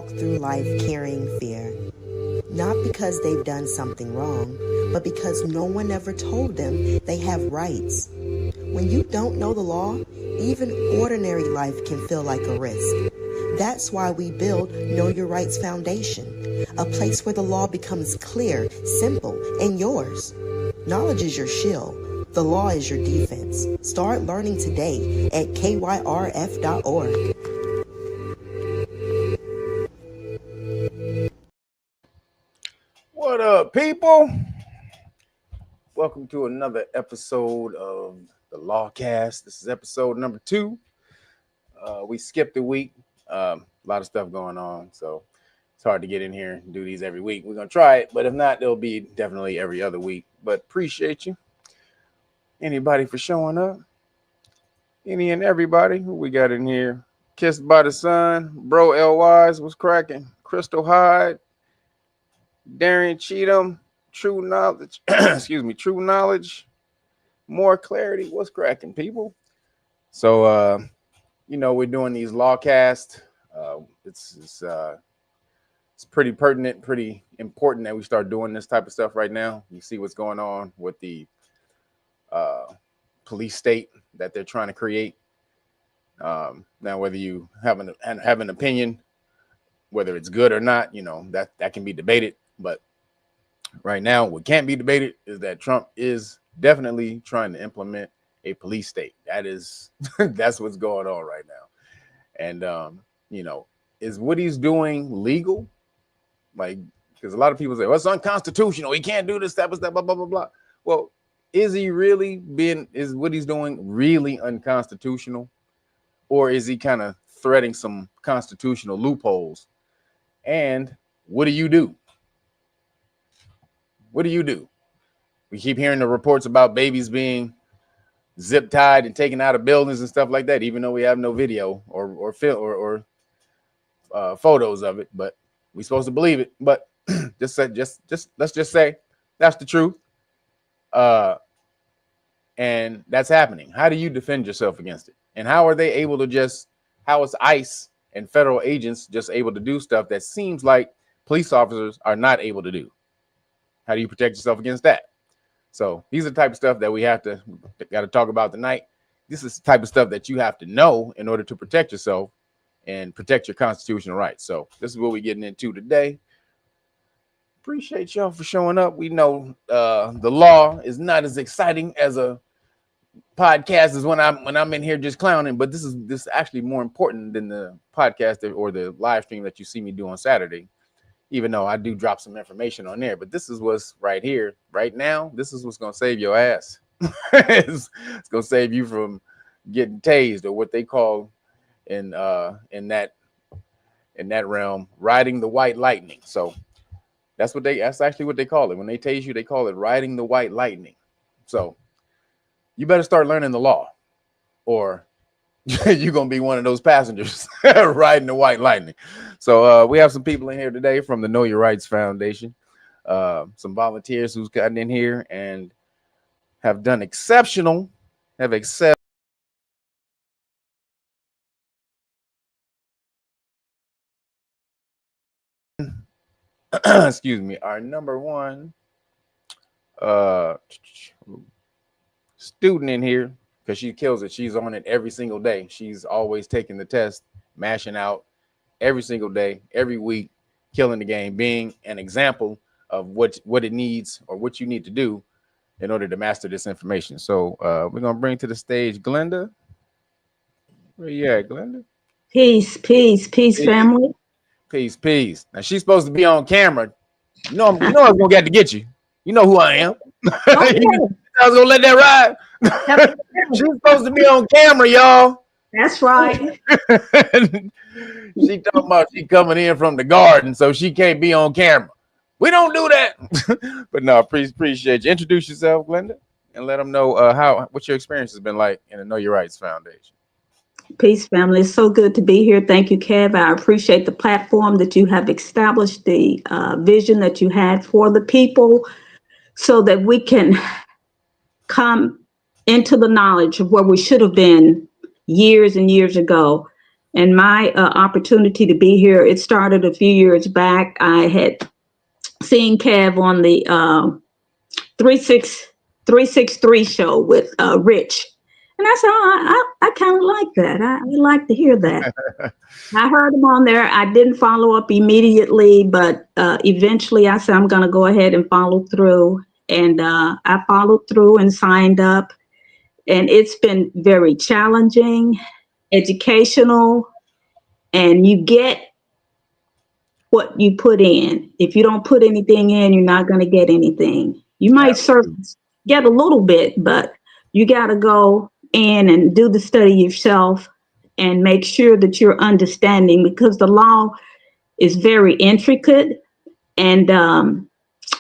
walk through life carrying fear. Not because they've done something wrong, but because no one ever told them they have rights. When you don't know the law, even ordinary life can feel like a risk. That's why we build Know Your Rights Foundation, a place where the law becomes clear, simple, and yours. Knowledge is your shield. The law is your defense. Start learning today at KYRF.org. What up, people? Welcome to another episode of the LawCast. This is episode number 2. We skipped a week. A lot of stuff going on, so it's hard to get in here and do these every week. We're going to try it, but if not, it'll be definitely every other week. But appreciate you. Anybody for showing up? Any and everybody who we got in here. Kissed by the Sun. Bro L. Wise was cracking. Crystal Hyde. Darian Cheatham. True Knowledge. Excuse me. True Knowledge. More Clarity. What's cracking, people? So, we're doing these LawCast. It's pretty pertinent, pretty important that we start doing this type of stuff right now. You see what's going on with the police state that they're trying to create. Now, whether you have an opinion, whether it's good or not, that can be debated. But right now, what can't be debated is that Trump is definitely trying to implement a police state. That's what's going on right now. And is what he's doing legal? Like, because a lot of people say, well, it's unconstitutional. He can't do this type of stuff, blah, blah, blah, blah. Well, is what he's doing really unconstitutional? Or is he kind of threading some constitutional loopholes? And what do you do? What do you do? We keep hearing the reports about babies being zip tied and taken out of buildings and stuff like that, even though we have no video or film or photos of it, but we're supposed to believe it. But let's just say that's the truth. And that's happening. How do you defend yourself against it? And how are they able to how is ICE and federal agents just able to do stuff that seems like police officers are not able to do? How do you protect yourself against that? So these are the type of stuff that we got to talk about tonight. This is the type of stuff that you have to know in order to protect yourself and protect your constitutional rights. So this is what we're getting into today. Appreciate y'all for showing up. We know the law is not as exciting as a podcast as when I'm in here just clowning, but this is actually more important than the podcast or the live stream that you see me do on Saturday. Even though I do drop some information on there, but this is what's right here, right now. This is what's gonna save your ass. It's gonna save you from getting tased, or what they call in that realm, riding the white lightning. So that's actually what they call it. When they tase you, they call it riding the white lightning. So you better start learning the law, or you're gonna be one of those passengers riding the white lightning. So we have some people in here today from the Know Your Rights Foundation, some volunteers who's gotten in here and have done exceptional, excelled. Excuse me, our number one student in here, because she kills it. She's on it every single day. She's always taking the test, mashing out every single day, every week, killing the game, being an example of what it needs or what you need to do in order to master this information. So we're going to bring to the stage Glenda. Where you at, Glenda? Peace, family. Peace. Now, she's supposed to be on camera. You know I was going to get to get you. You know who I am. I was gonna let that ride. She's supposed to be on camera, y'all. That's right. She talking about she coming in from the garden, so she can't be on camera. We don't do that. But no, appreciate you. Introduce yourself, Glenda, and let them know what your experience has been like in the Know Your Rights Foundation. Peace, family. It's so good to be here. Thank you, Kev. I appreciate the platform that you have established, the vision that you had for the people, so that we can come into the knowledge of where we should have been years and years ago. And my opportunity to be here, it started a few years back. I had seen Kev on the 363 show with Rich. And I said, I kind of like that. I like to hear that. I heard him on there. I didn't follow up immediately, but eventually I said, I'm going to go ahead and follow through. And I followed through and signed up. And it's been very challenging, educational, and you get what you put in. If you don't put anything in, you're not going to get anything. You might get a little bit, but you got to go in and do the study yourself and make sure that you're understanding, because the law is very intricate, and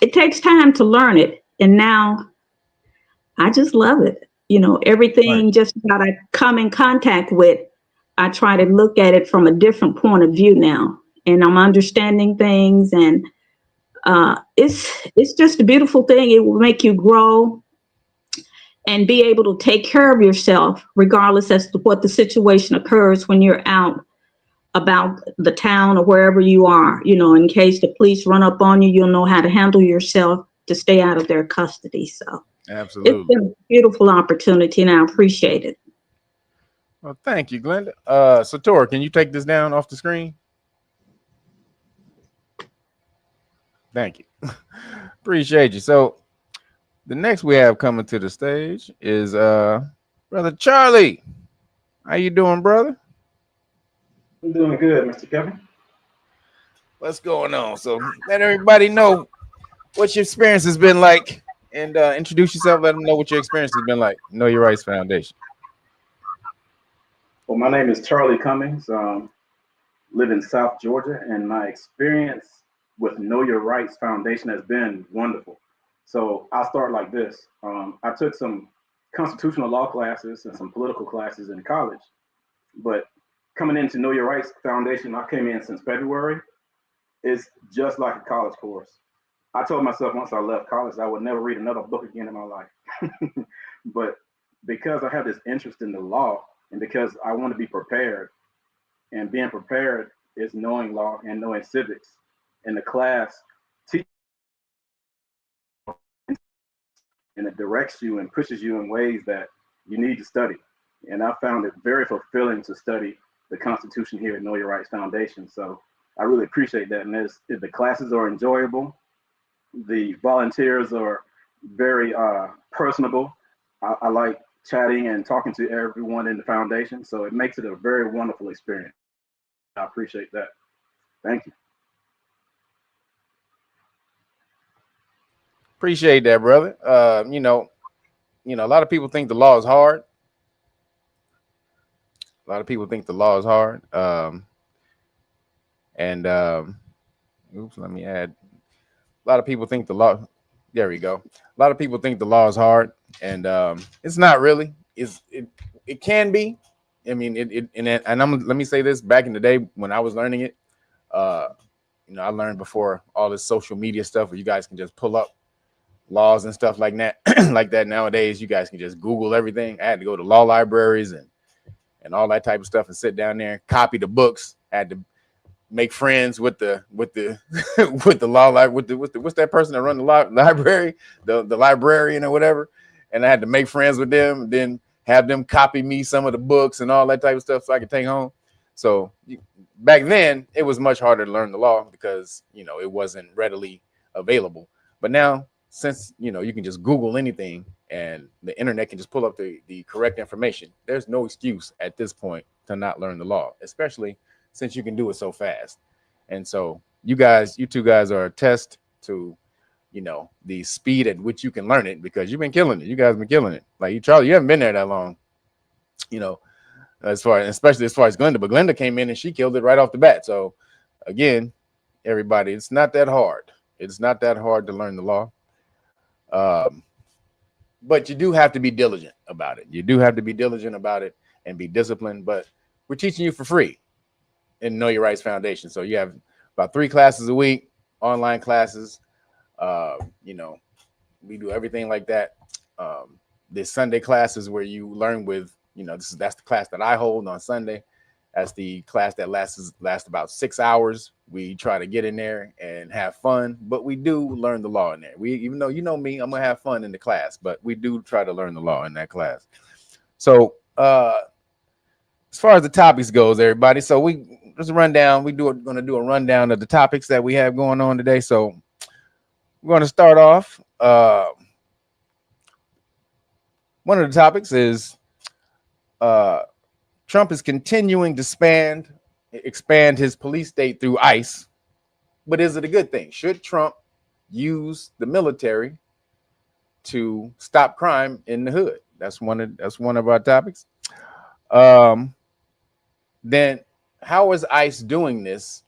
it takes time to learn it. And now I just love it. Everything just that I come in contact with, I try to look at it from a different point of view now, and I'm understanding things, and it's just a beautiful thing. It will make you grow and be able to take care of yourself, regardless as to what the situation occurs when you're out about the town or wherever you are. In case the police run up on you, you'll know how to handle yourself to stay out of their custody. So absolutely, it's been a beautiful opportunity, and I appreciate it. Well, thank you, Glenda. Sator, can you take this down off the screen? Thank you. Appreciate you. So the next we have coming to the stage is Brother Charlie. How you doing, brother? I'm doing good, Mr. Kevin. What's going on? So let everybody know what your experience has been like, and introduce yourself. Let them know what your experience has been like. Know Your Rights Foundation. Well, my name is Charlie Cummings. Live in South Georgia, and my experience with Know Your Rights Foundation has been wonderful. So I'll start like this. I took some constitutional law classes and some political classes in college, but coming into Know Your Rights Foundation, I came in since February. It's just like a college course. I told myself once I left college, I would never read another book again in my life. But because I have this interest in the law, and because I want to be prepared, and being prepared is knowing law and knowing civics, and the class teaches and it directs you and pushes you in ways that you need to study. And I found it very fulfilling to study the Constitution here at Know Your Rights Foundation. So I really appreciate that. And the classes are enjoyable. The volunteers are very personable. I like chatting and talking to everyone in the foundation. So it makes it a very wonderful experience. I appreciate that. Thank you. Appreciate that, brother. A lot of people think the law is hard. A lot of people think the law is hard. Let me add. A lot of people think the law. There we go. A lot of people think the law is hard, and it's not really. It can be. I mean, let me say this. Back in the day when I was learning it, I learned before all this social media stuff where you guys can just pull up laws and stuff like that. Like that nowadays, you guys can just Google everything. I had to go to law libraries and all that type of stuff and sit down there and copy the books. I had to make friends with the with the law library what's that person that run the library, the librarian or whatever. And I had to make friends with them, and then have them copy me some of the books and all that type of stuff so I could take home. So back then it was much harder to learn the law because it wasn't readily available. But now, since you can just Google anything and the internet can just pull up the correct information, there's no excuse at this point to not learn the law, especially since you can do it so fast. And so you two guys are a test to the speed at which you can learn it, because you've been killing it. You guys have been killing it. Like you, Charlie, you haven't been there that long, especially as far as Glenda. But Glenda came in and she killed it right off the bat. So again, everybody, it's not that hard. It's not that hard to learn the law. But you do have to be diligent about it. You do have to be diligent about it and be disciplined. But we're teaching you for free in Know Your Rights Foundation. So you have about 3 classes a week, online classes. We do everything like that. There's Sunday classes where you learn with, that's the class that I hold on Sunday. That's the class that lasts about 6 hours. We try to get in there and have fun, but we do learn the law in there. Even though you know me, I'm gonna have fun in the class, but we do try to learn the law in that class. So as far as the topics goes, everybody, so we just run down. Gonna do a rundown of the topics that we have going on today. So we're going to start off. One of the topics is Trump is continuing to expand his police state through ICE, but is it a good thing? Should Trump use the military to stop crime in the hood? That's one of our topics. Then how is ICE doing this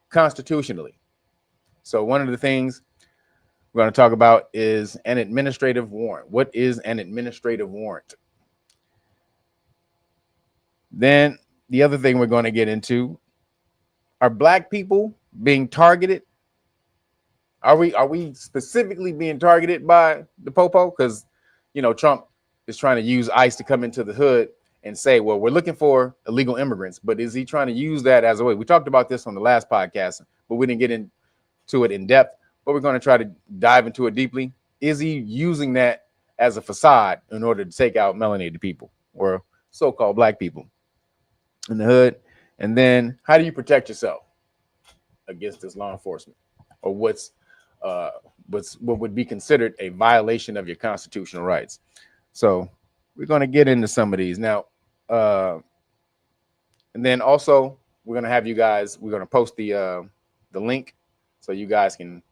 constitutionally? So one of the things we're going to talk about is an administrative warrant. What is an administrative warrant? Then the other thing we're going to get into, are Black people being targeted? Are we specifically being targeted by the popo? Because, you know, Trump is trying to use ICE to come into the hood and say, well, we're looking for illegal immigrants, but is he trying to use that as a way? We talked about this on the last podcast, but we didn't get into it in depth, but we're going to try to dive into it deeply. Is he using that as a facade in order to take out melanated people or so-called Black people in the hood? And then how do you protect yourself against this law enforcement, or what would be considered a violation of your constitutional rights? So we're going to get into some of these now. And then also we're going to have you guys, we're going to post the link so you guys can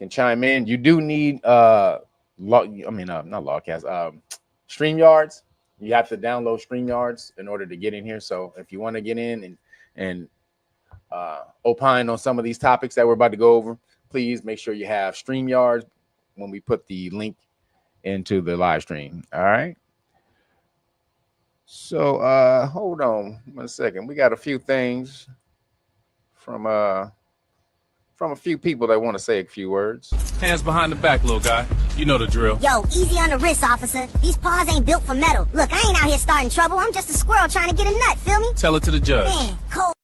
chime in. You do need not LawCast, StreamYards. You have to download StreamYards in order to get in here. So if you want to get in and opine on some of these topics that we're about to go over, please make sure you have StreamYards when we put the link into the live stream. All right. So hold on 1 second. We got a few things from a few people that want to say a few words. Hands behind the back, little guy. You know the drill. Yo, easy on the wrist, officer. These paws ain't built for metal. Look, I ain't out here starting trouble. I'm just a squirrel trying to get a nut, feel me? Tell it to the judge. Man, cold.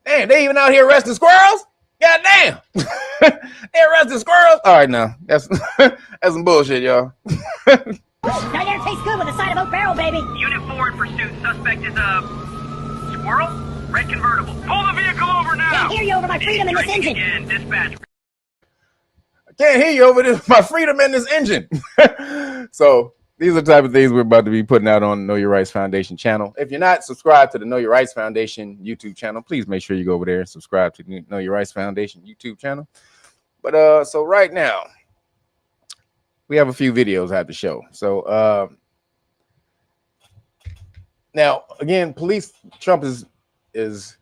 Damn, they even out here arresting squirrels? God damn. They arresting squirrels? All right, now. That's some bullshit, y'all. Now that tastes good with a side of oak barrel, baby. Unit 4 in pursuit. Suspect is a squirrel? Red convertible. Pull the vehicle over now. Can't hear you over my freedom in this engine. Again, dispatch. I can't hear you over this, my freedom in this engine. So these are the type of things we're about to be putting out on Know Your Rights Foundation channel. If you're not subscribed to the Know Your Rights Foundation YouTube channel, please make sure you go over there and subscribe to the Know Your Rights Foundation YouTube channel. But so right now, we have a few videos I have to show. So now again, Trump is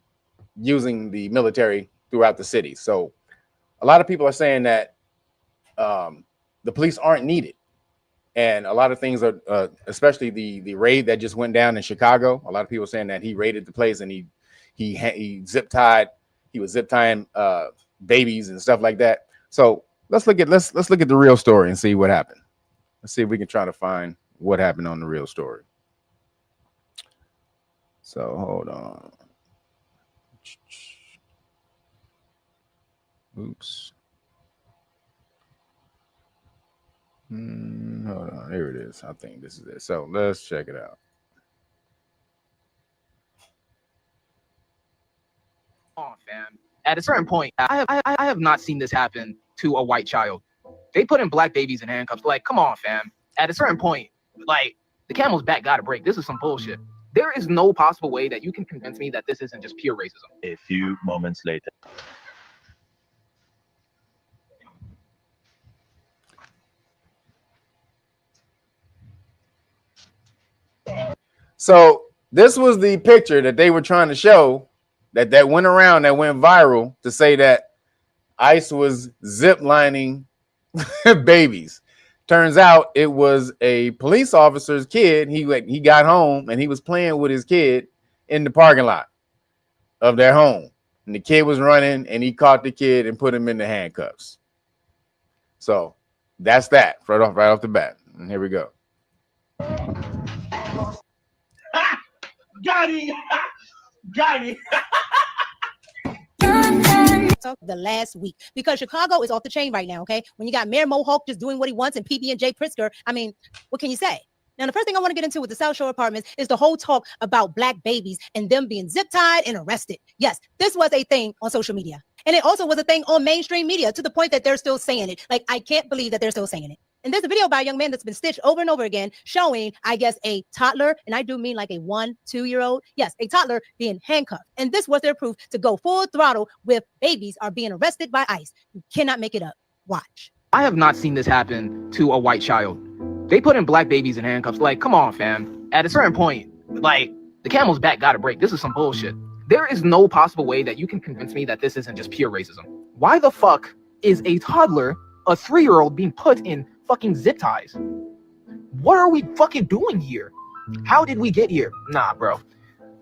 using the military throughout the city. So a lot of people are saying that the police aren't needed. And a lot of things are, especially the raid that just went down in Chicago. A lot of people are saying that he raided the place and he zip tied. He was zip tying babies and stuff like that. So let's look at the real story and see what happened. Let's see if we can try to find what happened on the real story. So hold on. Oops. Hold on. Here it is. I think this is it. So let's check it out. On, man. At a certain point, I have not seen this happen to a white child. They put in Black babies in handcuffs. Like, come on, fam. At a certain point, like, the camel's back got to break. This is some bullshit. There is no possible way that you can convince me that this isn't just pure racism. A few moments later. So this was the picture that they were trying to show that went around, that went viral, to say that ICE was zip lining babies. Turns out it was a police officer's kid. He got home and he was playing with his kid in the parking lot of their home. And the kid was running and he caught the kid and put him in the handcuffs. So that's that right off the bat. And here we go. Got it. Got it. The last week, because Chicago is off the chain right now. Okay, when you got Mayor Mohawk just doing what he wants and PB&J Pritzker, I mean, what can you say? Now, the first thing I want to get into with the South Shore Apartments is the whole talk about black babies and them being zip tied and arrested. Yes, this was a thing on social media, and it also was a thing on mainstream media, to the point that they're still saying it. Like, I can't believe that they're still saying it. And there's a video by a young man that's been stitched over and over again, showing, I guess, a toddler, and I do mean like a 1-2-year-old, yes, a toddler being handcuffed. And this was their proof to go full throttle with babies are being arrested by ICE. You cannot make it up. Watch. I have not seen this happen to a white child. They put in black babies in handcuffs. Like, come on, fam. At a certain point, like, the camel's back gotta break. This is some bullshit. There is no possible way that you can convince me that this isn't just pure racism. Why the fuck is a toddler, a 3-year-old, being put in fucking zip ties? What are we fucking doing here? How did we get here? Nah, bro.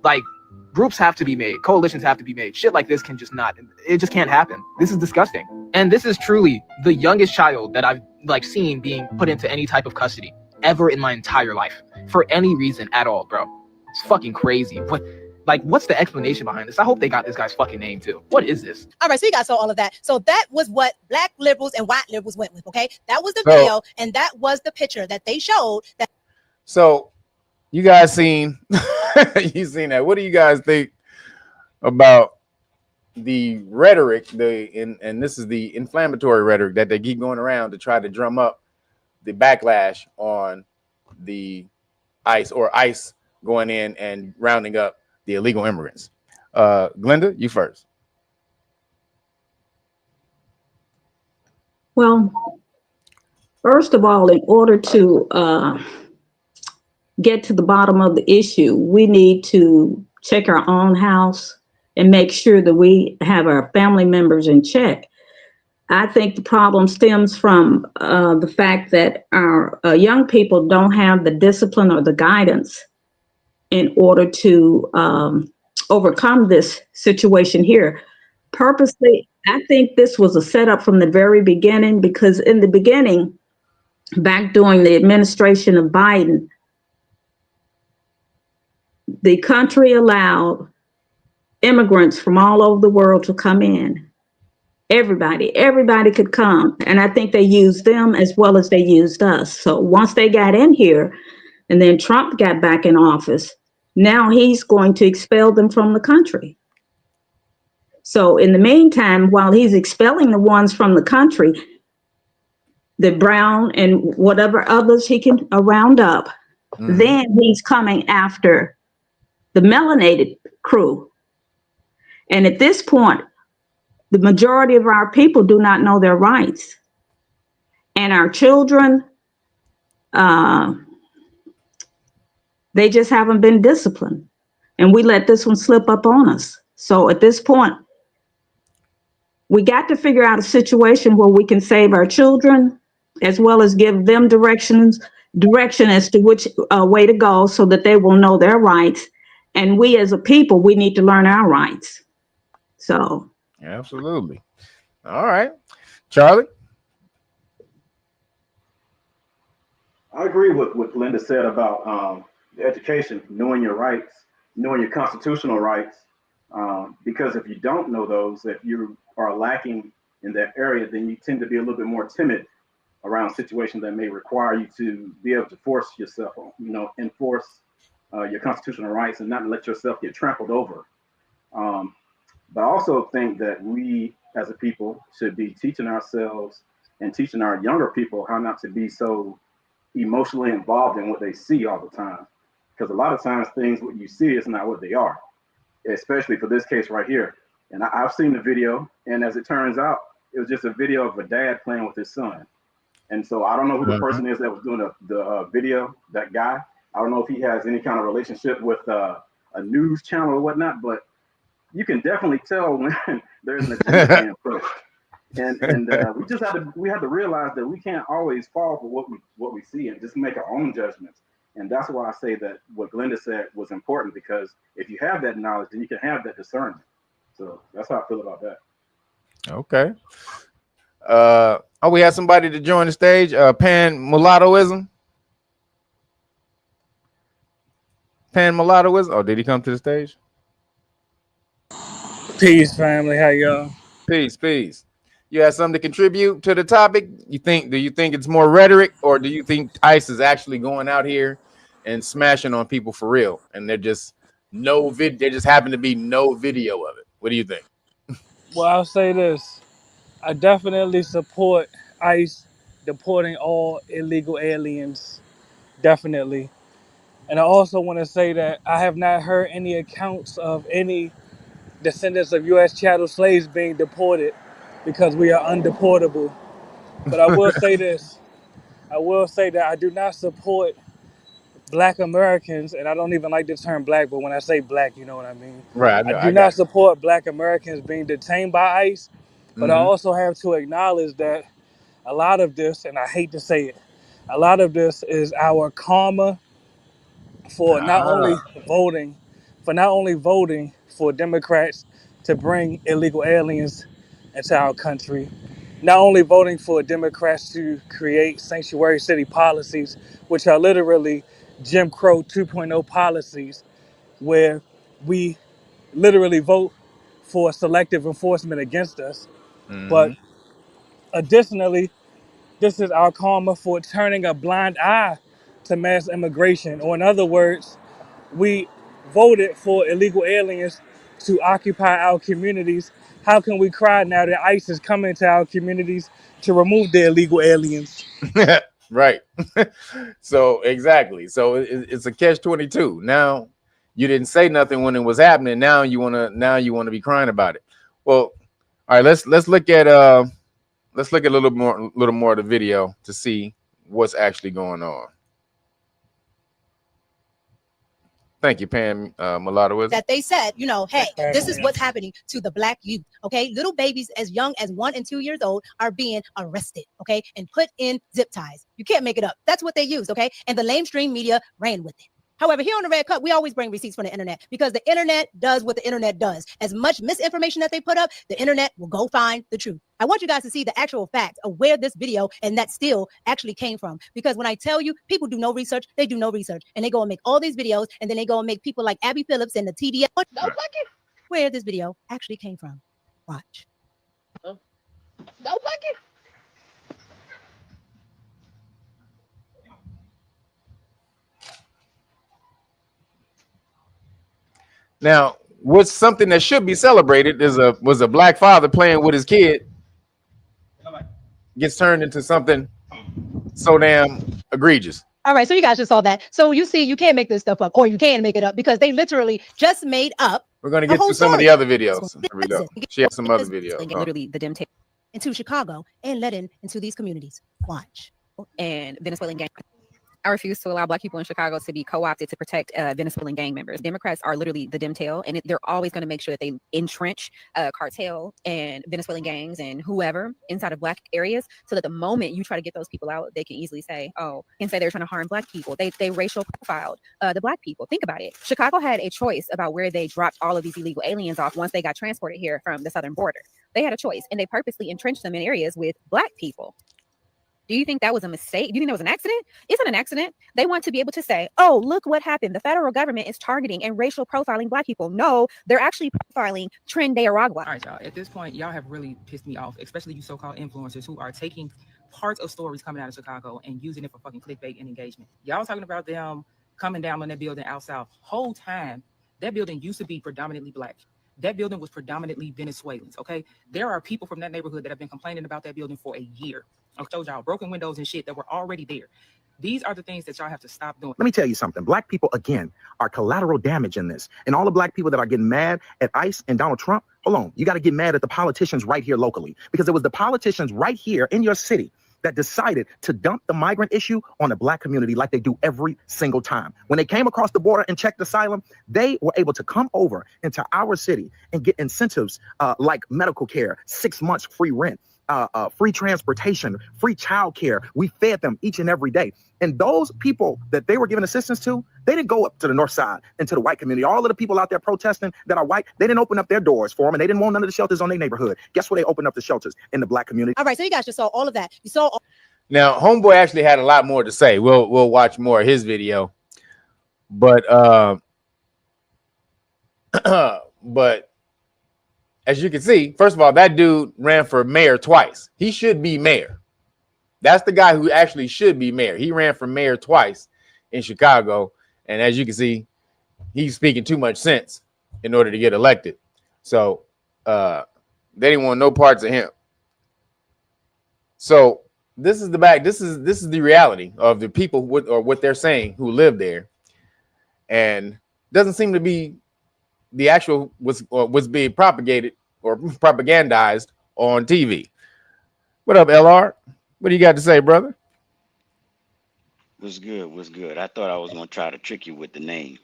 Like, groups have to be made. Coalitions have to be made. Shit like this can just not, it just can't happen. This is disgusting. And this is truly the youngest child that I've seen being put into any type of custody ever in my entire life for any reason at all, bro. It's fucking crazy. What's the explanation behind this? I hope they got this guy's fucking name too. What is this? All right, so you guys saw all of that. So that was what black liberals and white liberals went with, okay? That was the video, and that was the picture that they showed. That. So you guys seen, you seen that. What do you guys think about the rhetoric, and this is the inflammatory rhetoric that they keep going around to try to drum up the backlash on the ICE, or ICE going in and rounding up the illegal immigrants? Glenda, you first. Well, first of all, in order to get to the bottom of the issue, we need to check our own house and make sure that we have our family members in check. I think the problem stems from the fact that our young people don't have the discipline or the guidance in order to overcome this situation here. Purposely, I think this was a setup from the very beginning, because in the beginning, back during the administration of Biden, the country allowed immigrants from all over the world to come in. Everybody could come. And I think they used them as well as they used us. So once they got in here, and then Trump got back in office, now he's going to expel them from the country. So in the meantime, while he's expelling the ones from the country, the brown and whatever others he can round up, then he's coming after the melanated crew. And at this point, the majority of our people do not know their rights. And our children, they just haven't been disciplined. And we let this one slip up on us. So at this point, we got to figure out a situation where we can save our children, as well as give them direction as to which way to go, so that they will know their rights. And we as a people, we need to learn our rights. So. Absolutely. All right. Charlie? I agree with what Linda said about education, knowing your rights, knowing your constitutional rights. Because if you don't know those, if you are lacking in that area, then you tend to be a little bit more timid around situations that may require you to be able to force yourself, enforce your constitutional rights and not let yourself get trampled over. But I also think that we as a people should be teaching ourselves and teaching our younger people how not to be so emotionally involved in what they see all the time. Because a lot of times what you see is not what they are, especially for this case right here. And I've seen the video, and as it turns out, it was just a video of a dad playing with his son. And so I don't know who the person is that was doing the video, that guy. I don't know if he has any kind of relationship with a news channel or whatnot, but you can definitely tell when there's an agenda being pushed. And we have to realize that we can't always fall for what we see and just make our own judgments. And that's why I say that what Glenda said was important, because if you have that knowledge, then you can have that discernment. So that's how I feel about that. Okay. We have somebody to join the stage. Pan Mulattoism. Pan Mulatto with us? Oh, did he come to the stage? Peace, family. How y'all? Peace, peace. You have something to contribute to the topic? Do you think it's more rhetoric, or do you think ICE is actually going out here and smashing on people for real? And they're just there just happen to be no video of it. What do you think? Well, I'll say this. I definitely support ICE deporting all illegal aliens. Definitely. And I also want to say that I have not heard any accounts of any descendants of U.S. chattel slaves being deported because we are undeportable. But I will say this. I will say that I do not support Black Americans, and I don't even like the term black, but when I say black, you know what I mean. Right, I do not support Black Americans being detained by ICE, but I also have to acknowledge that a lot of this, and I hate to say it, a lot of this is our karma for not only voting for Democrats to bring illegal aliens into our country, not only voting for Democrats to create sanctuary city policies, which are literally Jim Crow 2.0 policies, where we literally vote for selective enforcement against us. But additionally, this is our karma for turning a blind eye to mass immigration. Or in other words, we voted for illegal aliens to occupy our communities. How can we cry now that ICE is coming to our communities to remove the illegal aliens? Right. So exactly. So it's a catch-22. Now you didn't say nothing when it was happening. Now you wanna be crying about it. Well, all right. Let's look at a little more of the video to see what's actually going on. Thank you, Pam Mulatto. That they said, hey, this is what's happening to the Black youth. Okay, little babies as young as 1 and 2 years old are being arrested. Okay, and put in zip ties. You can't make it up. That's what they used. Okay, and the lamestream media ran with it. However, here on the Red Cup, we always bring receipts from the internet because the internet does what the internet does. As much misinformation that they put up, the internet will go find the truth. I want you guys to see the actual fact of where this video and that still actually came from. Because when I tell you, people do no research, they do no research. And they go and make all these videos, and then they go and make people like Abby Phillips and the TDS. Where this video actually came from. Watch. Don't like it. Now, what's something that should be celebrated was a Black father playing with his kid gets turned into something so damn egregious. All right, so you guys just saw that. So you see, you can't make this stuff up, or you can make it up because they literally just made up. We're going to get to some of the other videos. Here we go. She has some other videos. Literally the dim tape into Chicago and let into these communities. Watch. And Venezuelan gang. I refuse to allow Black people in Chicago to be co-opted to protect Venezuelan gang members. Democrats are literally the dim tail, and they're always going to make sure that they entrench cartel and Venezuelan gangs and whoever inside of Black areas, so that the moment you try to get those people out, they can easily say, and say they're trying to harm Black people. They racial profiled the Black people. Think about it. Chicago had a choice about where they dropped all of these illegal aliens off once they got transported here from the southern border. They had a choice, and they purposely entrenched them in areas with Black people. Do you think that was a mistake? Do you think that was an accident? It's not an accident. They want to be able to say, oh, look what happened. The federal government is targeting and racial profiling Black people. No, they're actually profiling Tren de Aragua. All right, y'all. At this point, y'all have really pissed me off, especially you so-called influencers who are taking parts of stories coming out of Chicago and using it for fucking clickbait and engagement. Y'all talking about them coming down on that building out south. Whole time, that building used to be predominantly Black. That building was predominantly Venezuelans, okay? There are people from that neighborhood that have been complaining about that building for a year. I told y'all, broken windows and shit that were already there. These are the things that y'all have to stop doing. Let me tell you something. Black people, again, are collateral damage in this. And all the Black people that are getting mad at ICE and Donald Trump, hold on, you got to get mad at the politicians right here locally. Because it was the politicians right here in your city that decided to dump the migrant issue on the Black community like they do every single time. When they came across the border and checked asylum, they were able to come over into our city and get incentives like medical care, 6 months free rent, free transportation, free childcare. We fed them each and every day. And those people that they were giving assistance to, they didn't go up to the north side and to the white community. All of the people out there protesting that are white, they didn't open up their doors for them, and they didn't want none of the shelters on their neighborhood. Guess where they opened up the shelters? In the Black community. All right, so you guys just saw all of that. You saw now, Homeboy actually had a lot more to say. We'll watch more of his video. But But as you can see, first of all, that dude ran for mayor twice. He should be mayor. That's the guy who actually should be mayor. He ran for mayor twice in Chicago. And as you can see, he's speaking too much sense in order to get elected. So they didn't want no parts of him. So this is the reality of the people or what they're saying who live there. And doesn't seem to be the actual was being propagated or propagandized on TV. What up, LR? What do you got to say, brother? What's good? What's good? I thought I was gonna try to trick you with the name.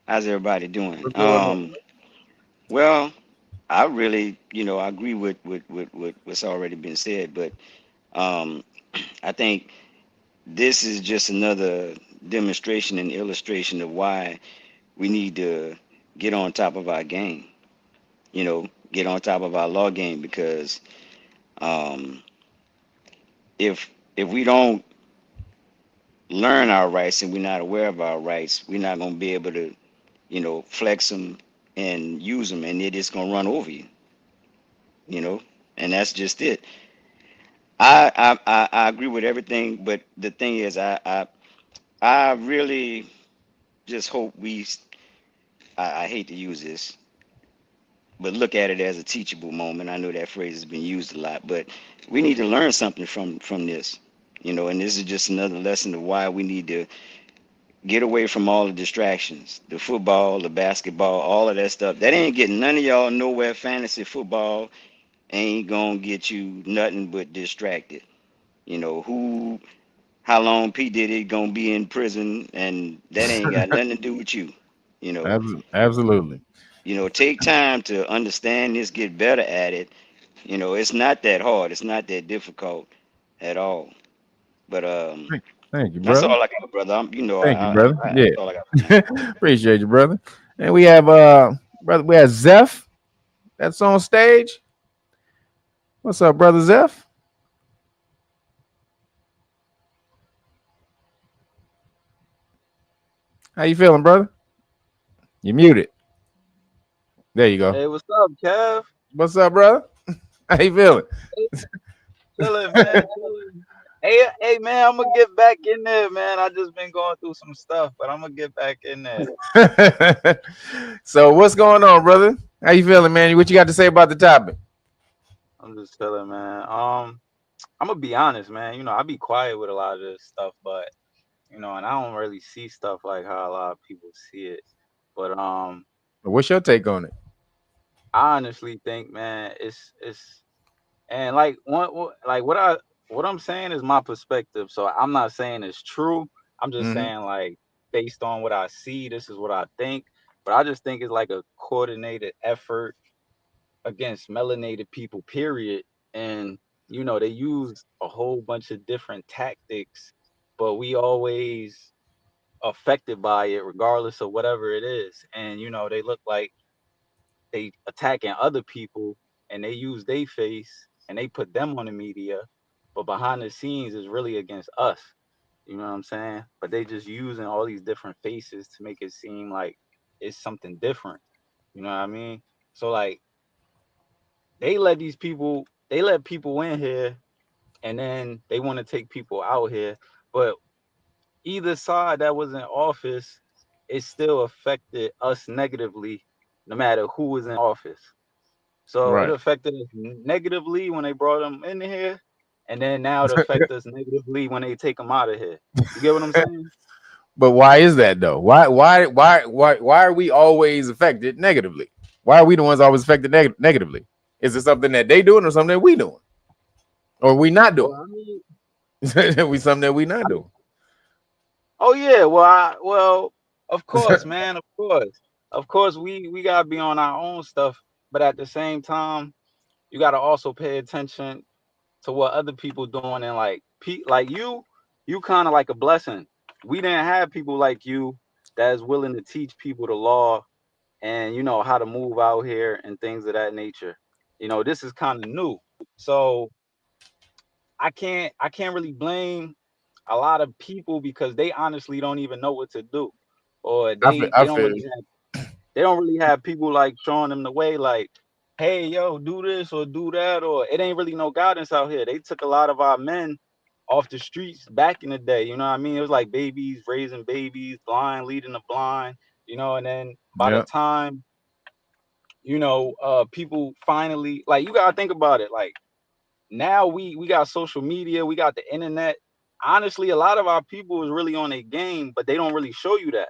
How's everybody doing? Well, I really, I agree with what's already been said, but I think this is just another demonstration and illustration of why we need to get on top of our game. Get on top of our law game, because if we don't learn our rights and we're not aware of our rights, we're not going to be able to, flex them and use them, and they're just going to run over you, and that's just it. I agree with everything, but the thing is, I really just hope I hate to use this, but look at it as a teachable moment. I know that phrase has been used a lot, but we need to learn something from this, and this is just another lesson of why we need to get away from all the distractions, the football, the basketball, all of that stuff. That ain't getting none of y'all nowhere. Fantasy football ain't gonna get you nothing but distracted. How long P. Diddy gonna be in prison, and that ain't got nothing to do with you. Absolutely. Take time to understand this, get better at it. It's not that hard. It's not that difficult at all. But Thank you, that's brother. all I got, brother. Thank you, brother. That's all I got. Appreciate you, brother. And we have brother, we have Zeph that's on stage. What's up, brother Zeph? How you feeling, brother? You muted. There you go. Hey, what's up, Kev? What's up, brother? How you feeling? Chilling, man. Hey, man, I'm gonna get back in there, man. I just been going through some stuff, but I'm gonna get back in there. So what's going on, brother? How you feeling, man? What you got to say about the topic? I'm just chilling, man. I'm gonna be honest, man. I be quiet with a lot of this stuff, but and I don't really see stuff like how a lot of people see it. But What's your take on it? I honestly think, man, it's and like what I'm saying is my perspective. So I'm not saying it's true. I'm just saying, like, based on what I see, this is what I think. But I just think it's like a coordinated effort against melanated people, period. And they use a whole bunch of different tactics, but we always affected by it regardless of whatever it is. And they look like they attacking other people, and they use their face and they put them on the media, but behind the scenes is really against us. You know what I'm saying? But they just using all these different faces to make it seem like it's something different. You know what I mean? So like they let people in here, and then they want to take people out here. But either side that was in office, it still affected us negatively, no matter who was in office. So it Right. affected us negatively when they brought them in here, and then now it affects us negatively when they take them out of here. You get what I'm saying? But why is that though? Why are we always affected negatively? Why are we the ones always affected negatively? Is it something that they doing or something that we doing? Or we not doing? Well, I mean, we something that we not doing. oh yeah, well, of course, man, of course, we gotta be on our own stuff, but at the same time, you gotta also pay attention to what other people doing, and like you kind of like a blessing. We didn't have people like you that is willing to teach people the law and how to move out here and things of that nature. This is kind of new, so I can't really blame a lot of people because they honestly don't even know what to do, or I they don't feel really you. have people like showing them the way, like, hey, yo, do this or do that, or it ain't really no guidance out here. They took a lot of our men off the streets back in the day. You know what I mean? It was like babies raising babies, blind leading the blind. And then by the Yeah. time people finally, like, you gotta think about it, like, now we got social media, we got the internet. Honestly, a lot of our people is really on a game, but they don't really show you that.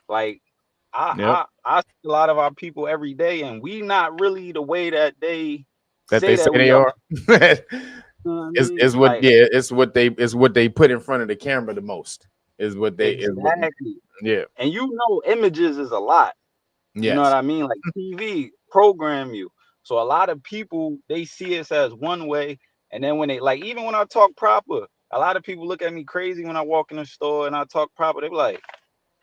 Like, Yep. I see a lot of our people every day, and we not really the way that they That say they say that we they are. are. You know what I It's mean? it's what Like, yeah, it's what they put in front of the camera the most. Is what they is what exactly. yeah. And images is a lot. You know what Yes. I mean? Like, TV program you. So a lot of people, they see us as one way, and then when they, like, even when I talk proper, a lot of people look at me crazy when I walk in the store and I talk proper. They be like,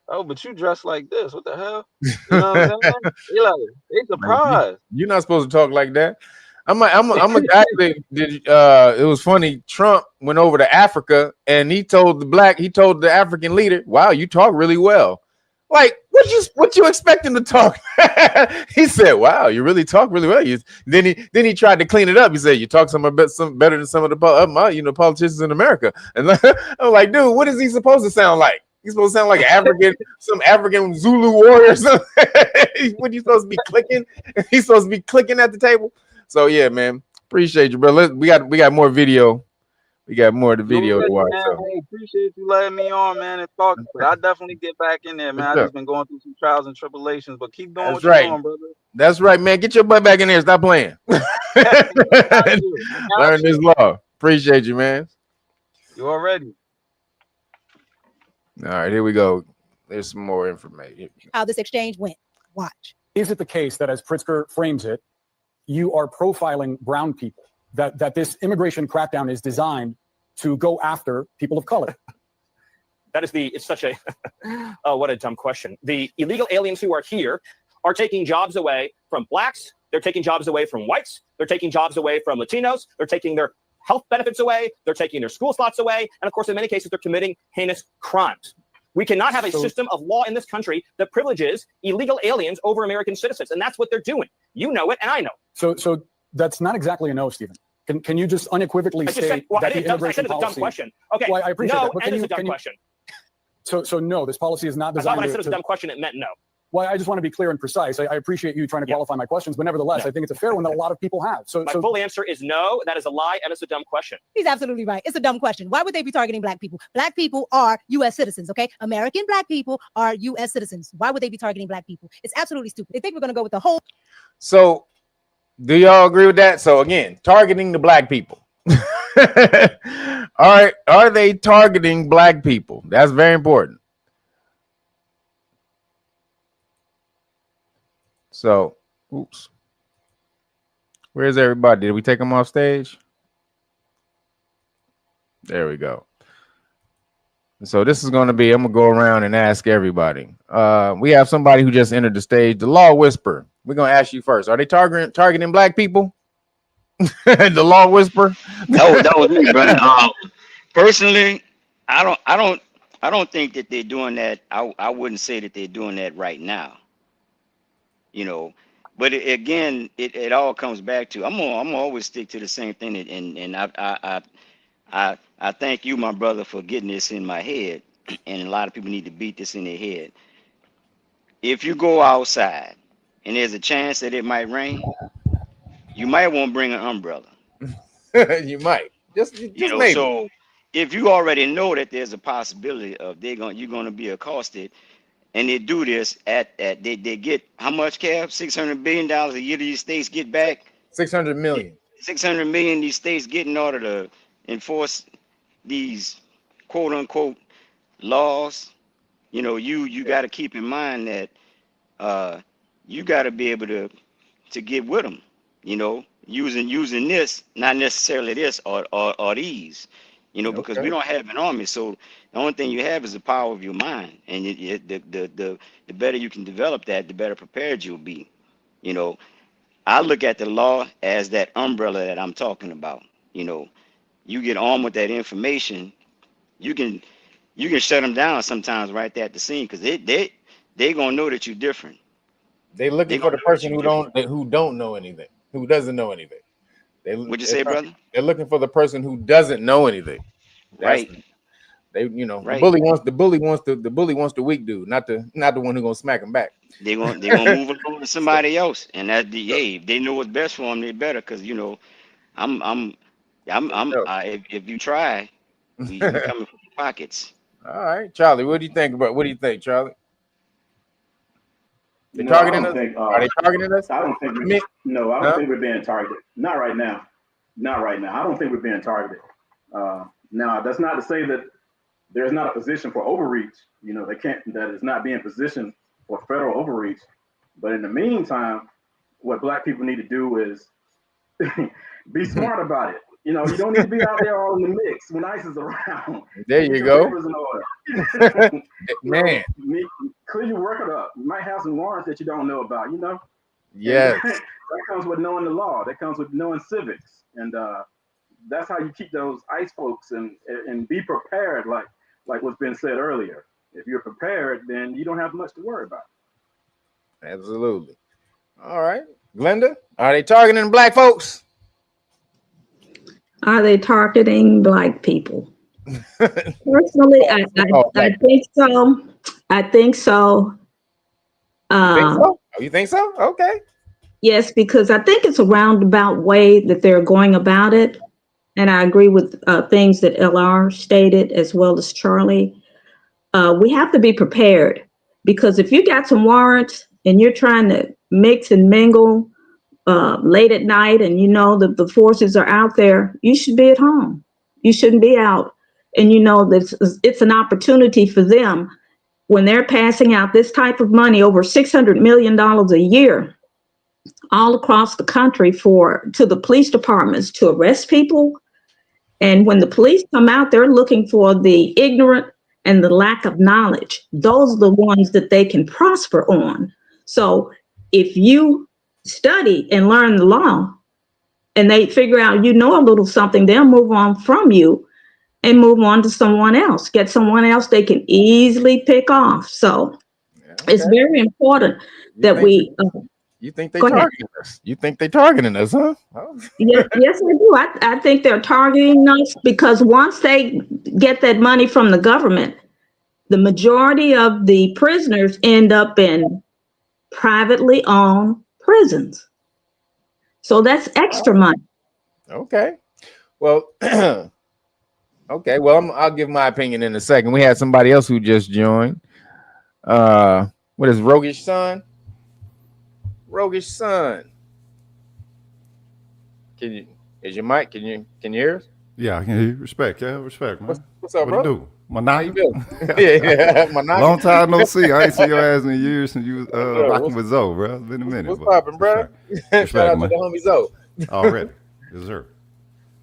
"Oh, but you dress like this. What the hell?" You know what I'm saying? They Like, surprised. you're not supposed to talk like that. Actually, it was funny. Trump went over to Africa and he told the African leader, "Wow, you talk really well." Like, what you expect him to talk? He said, "Wow, you really talk really well." Then he tried to clean it up. He said, "You talk some better than some of the politicians in America." And I'm like, dude, what is he supposed to sound like? He's supposed to sound like some African Zulu warrior or something. What, you supposed to be clicking? He's supposed to be clicking at the table. So yeah, man, appreciate you, bro. We got more video. We got more of the You video to already, watch. man. So Hey, appreciate you letting me on, man, and talk. But I definitely get back in there, man. I just been going through some trials and tribulations, but keep doing that's what you're right. doing, brother. That's right, man. Get your butt back in there. Stop playing. Learn this law. Appreciate you, man. You already. All right, here we go. There's some more information. How this exchange went. Watch. Is it the case that, as Pritzker frames it, you are profiling brown people, that this immigration crackdown is designed to go after people of color? It's such a, oh, what a dumb question. The illegal aliens who are here are taking jobs away from blacks. They're taking jobs away from whites. They're taking jobs away from Latinos. They're taking their health benefits away. They're taking their school slots away. And of course, in many cases, they're committing heinous crimes. We cannot have a system of law in this country that privileges illegal aliens over American citizens. And that's what they're doing. You know it, and I know it. So that's not exactly a no, Stephen. Can you just unequivocally state that the immigration policy? I said it's a dumb question. Okay. Well, I appreciate no, that. But and it's a dumb question. So no, this policy is not I designed thought when I said it was a dumb question, it meant no. Well, I just want to be clear and precise. I appreciate you trying to qualify my questions, but nevertheless, I think it's a fair one that a lot of people have. My full answer is no. That is a lie, and it's a dumb question. He's absolutely right. It's a dumb question. Why would they be targeting black people? Black people are U.S. citizens, okay? American black people are U.S. citizens. Why would they be targeting black people? It's absolutely stupid. They think we're going to go with the whole. So, do y'all agree with that? So again, targeting the black people. Are they targeting black people? That's very important. So, oops. Where's everybody? Did we take them off stage? There we go. So this is going to be, I'm going to go around and ask everybody. We have somebody who just entered the stage, the Law Whisperer. We're going to ask you first. Are they targeting black people? The Law Whisperer? That was me, brother. Personally, I don't think that they're doing that. I wouldn't say that they're doing that right now. But it all comes back to I'm gonna always stick to the same thing, and I thank you, my brother, for getting this in my head, and a lot of people need to beat this in their head. If you go outside and there's a chance that it might rain, you might want to bring an umbrella. You might just maybe. So if you already know that there's a possibility of you're gonna be accosted. And they do this they get how much, Kev? $600 billion a year these states get back? 600 million. 600 million these states get in order to enforce these quote unquote laws. You got to keep in mind that you got to be able to get with them, using this, not necessarily this or these. Because we don't have an army, so the only thing you have is the power of your mind, and the better you can develop that, the better prepared you'll be. I look at the law as that umbrella that I'm talking about. You get armed with that information, you can you can shut them down sometimes right there at the scene because they gonna know that you're different. They looking for the person who don't know anything, who doesn't know anything. What'd you say, brother? They're looking for the person who doesn't know anything. That's Right. They, you know, Right. the bully wants the weak dude, not the one who gonna smack him back. They gonna move along to somebody else, and that hey, they know what's best for them. They better, because you know, if you try, we coming from your pockets. All right, Charlie, what do you think, Charlie? They No, I targeting don't us? think, Are they targeting us? I don't think. No, I don't think we're being targeted. Not right now. Not right now. I don't think we're being targeted. Now, that's not to say that there's not a position for overreach. You know, that is not being positioned for federal overreach. But in the meantime, what Black people need to do is be smart about it. You know, you don't need to be out there all in the mix when ICE is around. There you go. Man. Clear your record up. You might have some warrants that you don't know about, you know? Yes. That comes with knowing the law. That comes with knowing civics. And that's how you keep those ICE folks and be prepared, like what's been said earlier. If you're prepared, then you don't have much to worry about. Absolutely. All right. Glenda, are they targeting Black folks? Are they targeting Black people? Personally, I think so. I think so. You think so? Oh, you think so? Okay. Yes, because I think it's a roundabout way that they're going about it. And I agree with things that LR stated as well as Charlie. We have to be prepared, because if you got some warrants and you're trying to mix and mingle late at night, and you know that the forces are out there, you should be at home. You shouldn't be out. And you know that it's an opportunity for them when they're passing out this type of money, over $600 million a year, all across the country to the police departments to arrest people. And when the police come out, they're looking for the ignorant and the lack of knowledge. Those are the ones that they can prosper on. So if you study and learn the law and they figure out you know a little something, they'll move on from you and move on to someone else, get someone else they can easily pick off. So it's very important that we... You think they're targeting us? You think they're targeting us, huh? Oh. Yes, I do. I think they're targeting us because once they get that money from the government, the majority of the prisoners end up in privately owned prisons. So that's extra money. Okay. Well, okay. Well, I'll give my opinion in a second. We had somebody else who just joined. What is Roguish Son? Roguish Son. Is your mic? Can you hear us? Yeah, I can hear you. Respect, man. What's up, bro? What you do? My Naga? Yeah, my Naga. Long time no see. I ain't seen your ass in years since you was rocking with Zoe, bro. It's been a minute. What's poppin', bro? Shout out to the homie Zoe. Already. Yes, sir.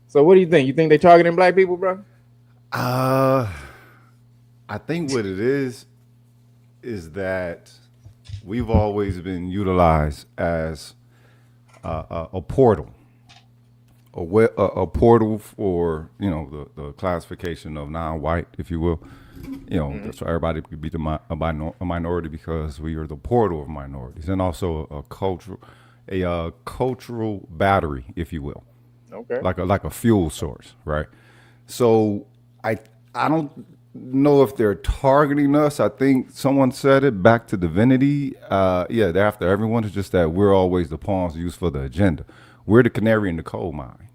So what do you think? You think they targeting Black people, bro? I think what it is that we've always been utilized as a portal. A portal for, you know, the classification of non-white, if you will. You know, so everybody could be a minority because we are the portal of minorities, and also a cultural battery, if you will. Okay. Like a fuel source, right? So I don't know if they're targeting us. I think someone said it back to divinity. Yeah, they're after everyone. It's just that we're always the pawns used for the agenda. We're the canary in the coal mine.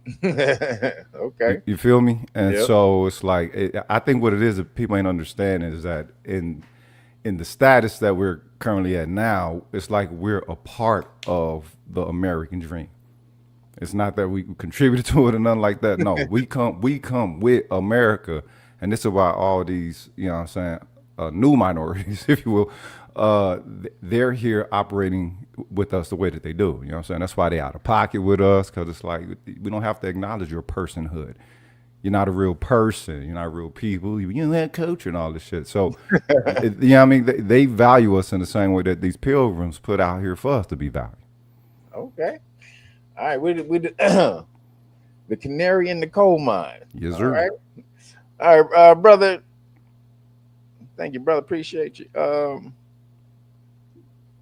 Okay. You feel me? And so it's like, I think what it is that people ain't understanding is that in the status that we're currently at now, it's like we're a part of the American dream. It's not that we contributed to it or nothing like that. No, we come with America, and this is why all these, you know what I'm saying, new minorities, if you will, they're here operating with us the way that they do. You know what I'm saying? That's why they out of pocket with us, because it's like we don't have to acknowledge your personhood. You're not a real person. You're not real people. You don't have culture and all this shit. So, you know what I mean? They value us in the same way that these pilgrims put out here for us to be valued. Okay. All right. We the canary in the coal mine. Yes, sir. All right, brother Thank you, brother. Appreciate you.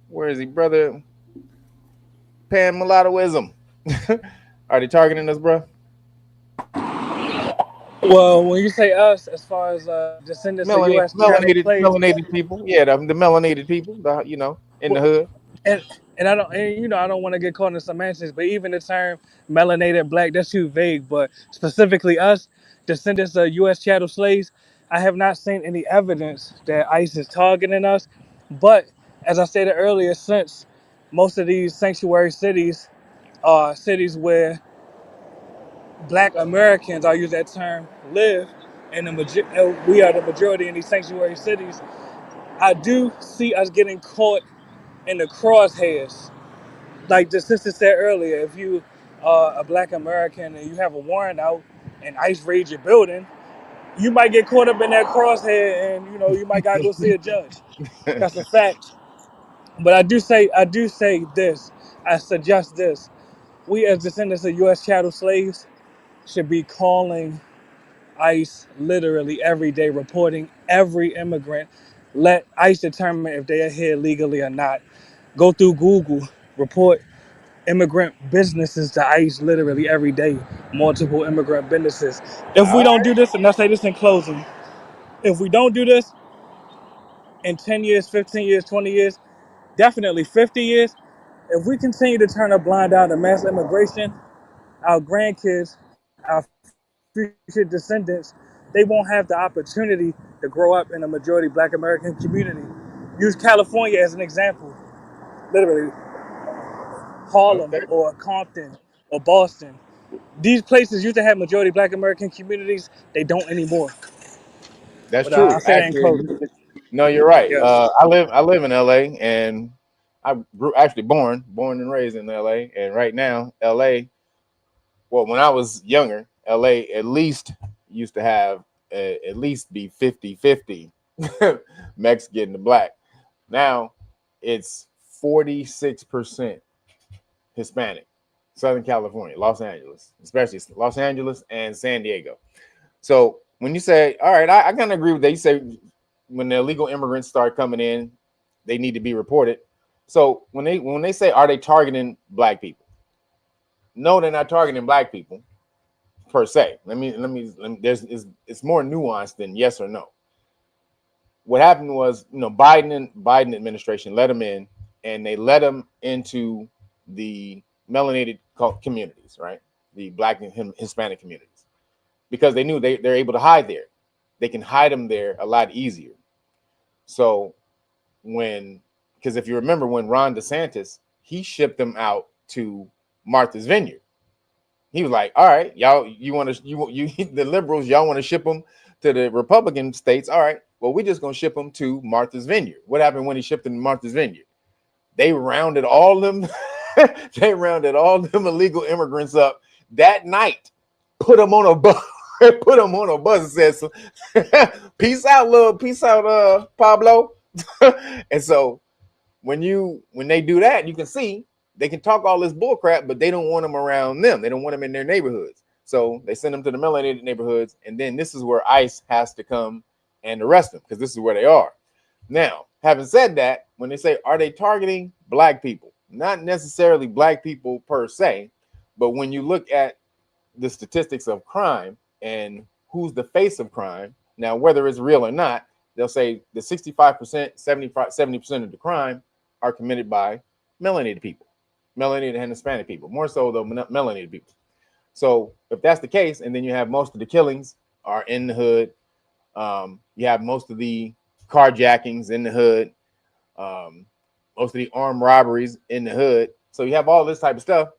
Where is he, brother? Pan Mulattoism. Are they targeting us, bro? Well, when you say us, as far as descendants of U.S. chattel slaves, Melanated people. Yeah, the melanated people. In the well, hood. and I don't, and I don't want to get caught in semantics, but even the term melanated black, that's too vague. But specifically us, descendants of U.S. chattel slaves, I have not seen any evidence that ICE is targeting us. But as I stated earlier, since most of these sanctuary cities are cities where Black Americans, I'll use that term, live, and we are the majority in these sanctuary cities, I do see us getting caught in the crosshairs. Like the sister said earlier, if you are a Black American and you have a warrant out and ICE raid your building, you might get caught up in that crosshair, and you might gotta go see a judge. That's a fact. But I do say this. I suggest this. We as descendants of U.S. chattel slaves should be calling ICE literally every day, reporting every immigrant. Let ICE determine if they are here legally or not. Go through Google, report immigrant businesses to ICE literally every day, multiple immigrant businesses. If we don't do this, and I'll say this in closing, if we don't do this in 10 years, 15 years, 20 years, definitely 50 years, if we continue to turn a blind eye to mass immigration, our grandkids, our future descendants, they won't have the opportunity to grow up in a majority Black American community. Use California as an example. Literally, Harlem or Compton or Boston. These places used to have majority Black American communities. They don't anymore. That's But true. I'll say that in Actually, closing. no, you're right. Yes. I live in LA, and I grew actually born and raised in LA. And right now, LA, well, when I was younger, LA at least used to have at least be 50-50 Mexican to black. Now it's 46% Hispanic. Southern California, Los Angeles, especially Los Angeles and San Diego. So when you say, all right, I kind of agree with that. You say when the illegal immigrants start coming in, they need to be reported. So when they say, are they targeting black people? No, they're not targeting black people per se. Let me it's more nuanced than yes or no. What happened was, Biden administration let them in, and they let them into the melanated communities, right? The Black and Hispanic communities, because they knew they're able to hide there. They can hide them there a lot easier. So because if you remember when Ron DeSantis, he shipped them out to Martha's Vineyard. He was like, all right, y'all, you the liberals, y'all want to ship them to the Republican states. All right, well, we're just going to ship them to Martha's Vineyard. What happened when he shipped them to Martha's Vineyard? They rounded all them, they rounded all them illegal immigrants up that night, put them on a bus, and said, peace out, Pablo. And so when they do that, you can see they can talk all this bull crap, but they don't want them around them. They don't want them in their neighborhoods. So they send them to the melanated neighborhoods, and then this is where ICE has to come and arrest them, because this is where they are. Now, having said that, when they say, are they targeting black people? Not necessarily black people per se, but when you look at the statistics of crime and who's the face of crime, now, whether it's real or not, they'll say the 65%, 70% of the crime are committed by melanated people, melanated and Hispanic people, more so the melanated people. So if that's the case, and then you have most of the killings are in the hood, you have most of the carjackings in the hood, most of the armed robberies in the hood. So you have all this type of stuff,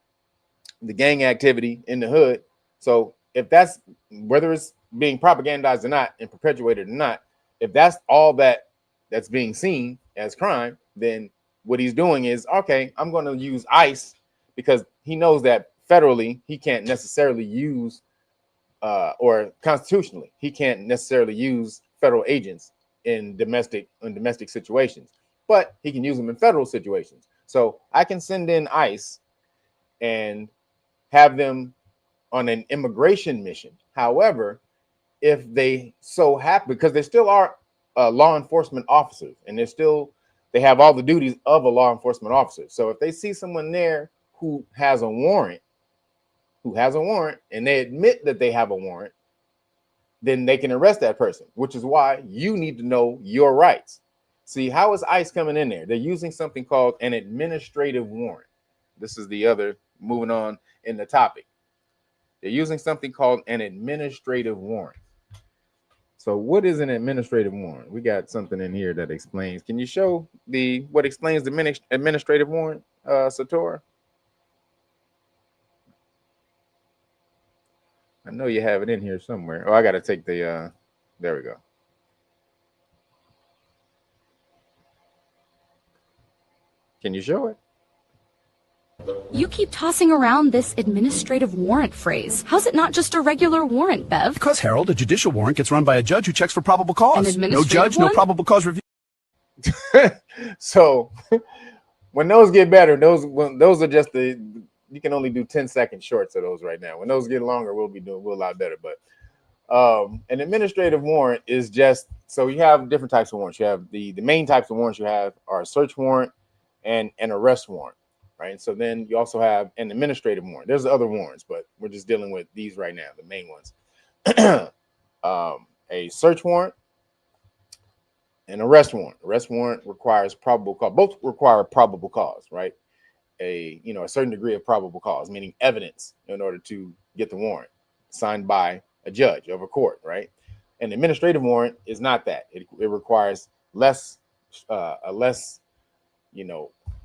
the gang activity in the hood. So if that's, whether it's being propagandized or not and perpetuated or not, if that's all that's being seen as crime, then what he's doing is, okay, I'm going to use ICE, because he knows that federally he can't necessarily use or constitutionally he can't necessarily use federal agents in domestic situations, but he can use them in federal situations. So I can send in ICE and have them on an immigration mission. However, if they so happen, because there still are law enforcement officers, and they have all the duties of a law enforcement officer. So if they see someone there who has a warrant, and they admit that they have a warrant, then they can arrest that person, which is why you need to know your rights. See, how is ICE coming in there? They're using something called an administrative warrant. This is the other, moving on in the topic. They're using something called an administrative warrant. So what is an administrative warrant? We got something in here that explains. Can you show what explains the administrative warrant, Satora? I know you have it in here somewhere. Oh, I got to take the, there we go. Can you show it? You keep tossing around this administrative warrant phrase. How's it not just a regular warrant, Bev? Because, Harold, a judicial warrant gets run by a judge who checks for probable cause. No judge, no probable cause review. So when those get better, those are just you can only do 10-second shorts of those right now. When those get longer, we'll a lot better. But an administrative warrant is just, so you have different types of warrants. You have the main types of warrants you have are a search warrant and an arrest warrant. Right. So then you also have an administrative warrant. There's other warrants, but we're just dealing with these right now, the main ones. A search warrant, an arrest warrant. Arrest warrant requires probable cause. Both require probable cause, right? A certain degree of probable cause, meaning evidence in order to get the warrant signed by a judge of a court, right? An administrative warrant is not that. It requires a less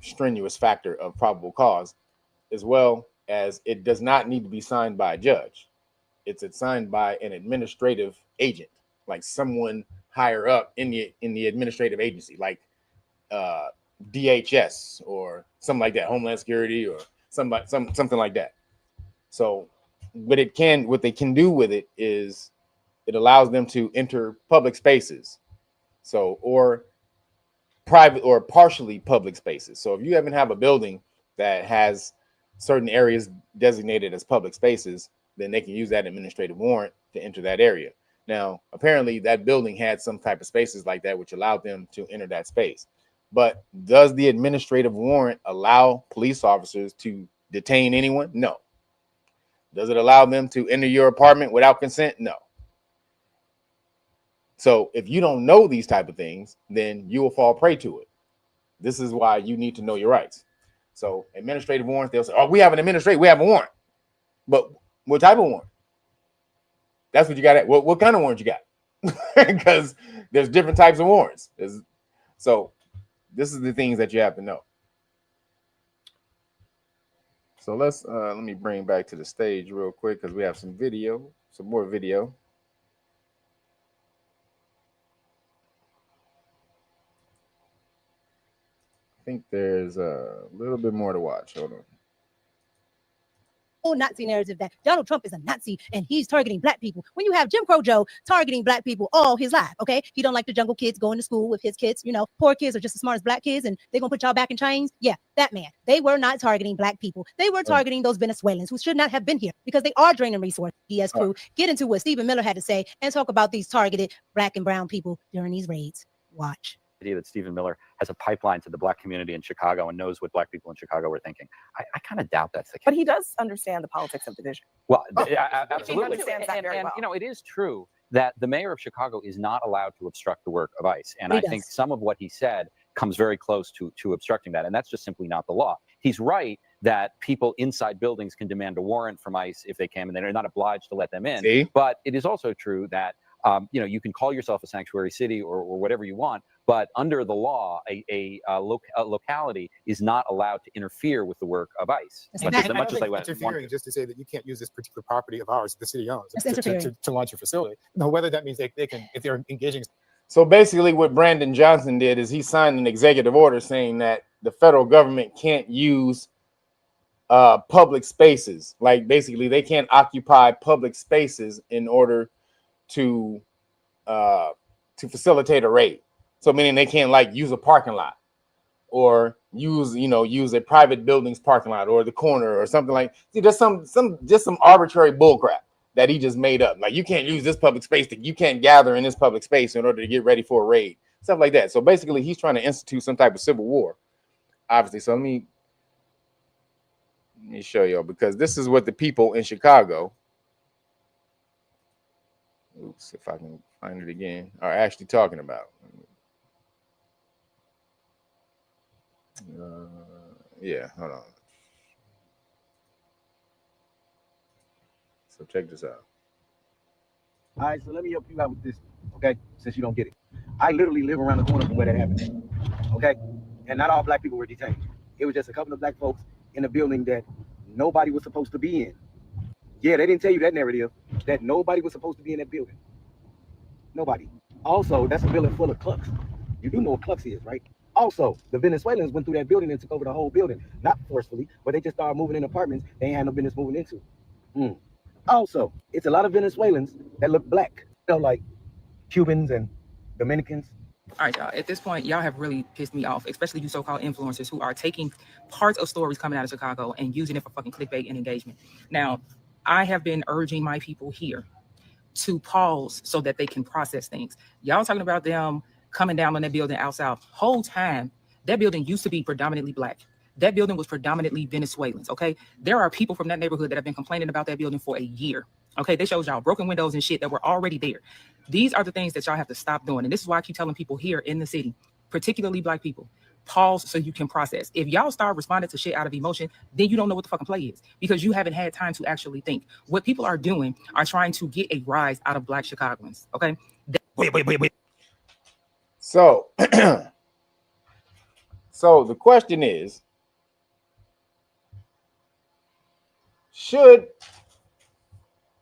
strenuous factor of probable cause, as well as it does not need to be signed by a judge. It's signed by an administrative agent, like someone higher up in the administrative agency, like DHS or something like that, Homeland Security or something like that. So what they can do with it is it allows them to enter public spaces, or private or partially public spaces. So if you even have a building that has certain areas designated as public spaces, then they can use that administrative warrant to enter that area. Now, apparently that building had some type of spaces like that, which allowed them to enter that space. But does the administrative warrant allow police officers to detain anyone? No. Does it allow them to enter your apartment without consent? No. So if you don't know these type of things, then you will fall prey to it. This is why you need to know your rights. So administrative warrants, they'll say, oh, we have a warrant. But what type of warrant? That's what you got. What kind of warrant you got? Because there's different types of warrants. So this is the things that you have to know. So let me bring back to the stage real quick because we have some more video. I think there's a little bit more to watch. Hold on. Whole Nazi narrative that Donald Trump is a Nazi and he's targeting black people. When you have Jim Crow Joe targeting black people all his life, okay? He don't like the jungle kids going to school with his kids. Poor kids are just as smart as black kids and they're going to put y'all back in chains. Yeah, that man. They were not targeting black people. They were targeting those Venezuelans who should not have been here because they are draining resources. DS crew, get into what Stephen Miller had to say and talk about these targeted black and brown people during these raids. Watch. Idea that Stephen Miller has a pipeline to the black community in Chicago and knows what black people in Chicago are thinking. I kind of doubt that's the case. But he does understand the politics of division. Well, absolutely. He understands that very well. It is true that the mayor of Chicago is not allowed to obstruct the work of ICE. And I think some of what he said comes very close to obstructing that. And that's just simply not the law. He's right that people inside buildings can demand a warrant from ICE if they can, and they're not obliged to let them in. See? But it is also true that you can call yourself a sanctuary city or whatever you want, but under the law, a locality is not allowed to interfere with the work of ICE. Much as they went interfering just to say that you can't use this particular property of ours, the city owns, to launch your facility. Now, whether that means they can, if they're engaging. So basically, what Brandon Johnson did is he signed an executive order saying that the federal government can't use public spaces. Like basically, they can't occupy public spaces in order to facilitate a raid. So meaning they can't like use a parking lot or use a private building's parking lot or the corner or something like. See, there's some arbitrary bullcrap that he just made up. Like, you can't use this public space, you can't gather in this public space in order to get ready for a raid, stuff like that. So basically, he's trying to institute some type of civil war, obviously. So let me show y'all, because this is what the people in Chicago, oops, if I can find it again, are actually talking about. Yeah, hold on. So check this out. All right, so let me help you out with this, okay? Since you don't get it. I literally live around the corner from where that happened, okay? And not all black people were detained. It was just a couple of black folks in a building that nobody was supposed to be in. Yeah, they didn't tell you that narrative, that nobody was supposed to be in that building. Nobody. Also, that's a building full of clucks. You do know what clucks is, right? Also, the Venezuelans went through that building and took over the whole building. Not forcefully, but they just started moving in apartments they ain't had no business moving into. Also, it's a lot of Venezuelans that look black. You know, like Cubans and Dominicans. All right, y'all. At this point, y'all have really pissed me off, especially you so-called influencers who are taking parts of stories coming out of Chicago and using it for fucking clickbait and engagement. Now, I have been urging my people here to pause so that they can process things. Y'all talking about them coming down on that building out south. Whole time, that building used to be predominantly black. That building was predominantly Venezuelans, okay? There are people from that neighborhood that have been complaining about that building for a year, okay? They showed y'all broken windows and shit that were already there. These are the things that y'all have to stop doing. And this is why I keep telling people here in the city, particularly black people, pause so you can process. If y'all start responding to shit out of emotion, then you don't know what the fucking play is, because you haven't had time to actually think. What people are doing are trying to get a rise out of black Chicagoans, okay? Wait. So, so the question is, should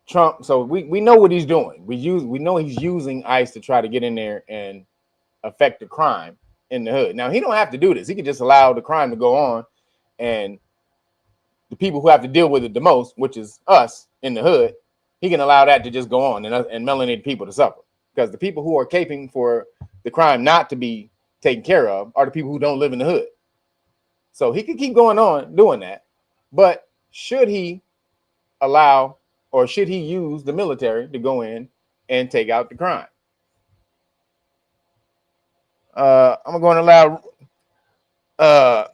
Trump, so we know what he's doing. We know he's using ICE to try to get in there and affect the crime in the hood. Now, he don't have to do this. He could just allow the crime to go on, and the people who have to deal with it the most, which is us in the hood, he can allow that to just go on and melanated people to suffer. Because the people who are caping for the crime not to be taken care of are the people who don't live in the hood. So he can keep going on doing that. But should he allow, or should he use the military to go in and take out the crime? I'm going to allow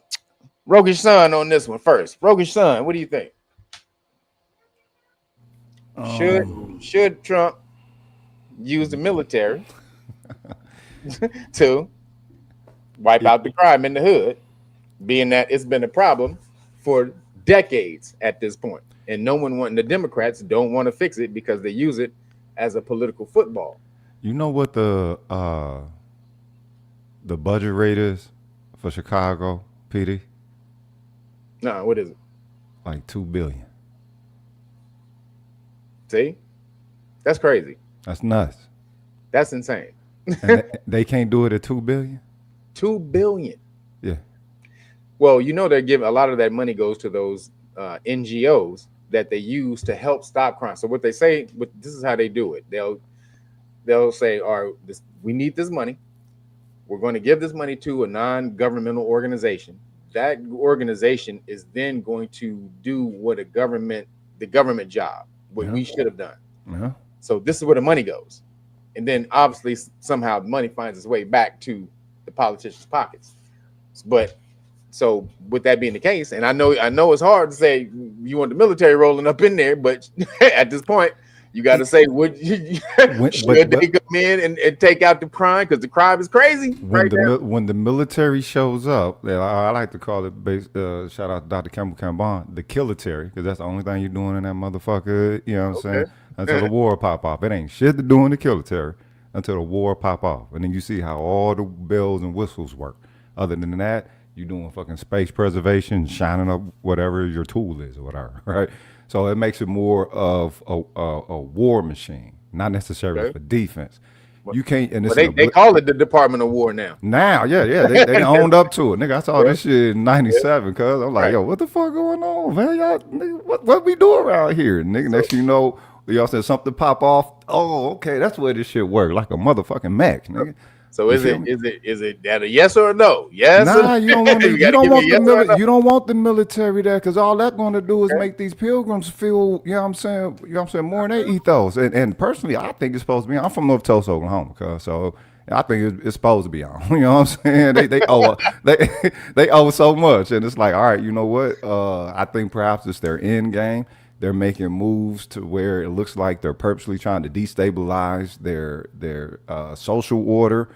Roguish Son on this one first. Roguish Son, what do you think? Should Trump use the military to wipe out the crime in the hood, being that it's been a problem for decades at this point, and the Democrats don't want to fix it because they use it as a political football? You know what the budget rate is for Chicago, PD? No, what is it? Like $2 billion. See, that's crazy. That's nuts. That's insane. And they can't do it at $2 billion. $2 billion. Yeah. Well, you know, they give a lot of that money goes to those NGOs that they use to help stop crime. So what they say, this is how they do it. They'll say, "All right, we need this money. We're going to give this money to a non-governmental organization. That organization is then going to do what the government job, what we should have done. Yeah. So this is where the money goes. And then obviously somehow the money finds its way back to the politicians' pockets. But so with that being the case, and I know it's hard to say you want the military rolling up in there, but at this point, you got to say, should they come in and take out the crime? Because the crime is crazy. When the military shows up, I like to call it, shout out to Dr. Campbell Cambon, the kilitary, because that's the only thing you're doing in that motherfucker, you know what I'm saying? Until the war pop off. It ain't shit to do in the kilitary until the war pop off. And then you see how all the bells and whistles work. Other than that, you're doing fucking space preservation, shining up whatever your tool is or whatever, right? So it makes it more of a war machine, not necessarily for defense. You can't. And they call it the Department of War now. Now, yeah, they owned up to it, nigga. I saw this shit in '97, cause I'm like, yo, what the fuck going on, man? Y'all, nigga, what we do around here, nigga? Next thing you know, y'all said something pop off. Oh, okay, that's where this shit work, like a motherfucking mech, nigga. So is it that a yes or a no? Yes. Nah, you don't want You you gotta don't give me want a the yes or a no. you don't want the military there, because all that's going to do is make these pilgrims feel, you know what I'm saying, more in their ethos. And personally, I think it's supposed to be on. I'm from North Tulsa, Oklahoma, so I think it's supposed to be on. You know what I'm saying? They owe they owe so much, and it's like, all right, you know what? I think perhaps it's their end game. They're making moves to where it looks like they're purposely trying to destabilize their social order.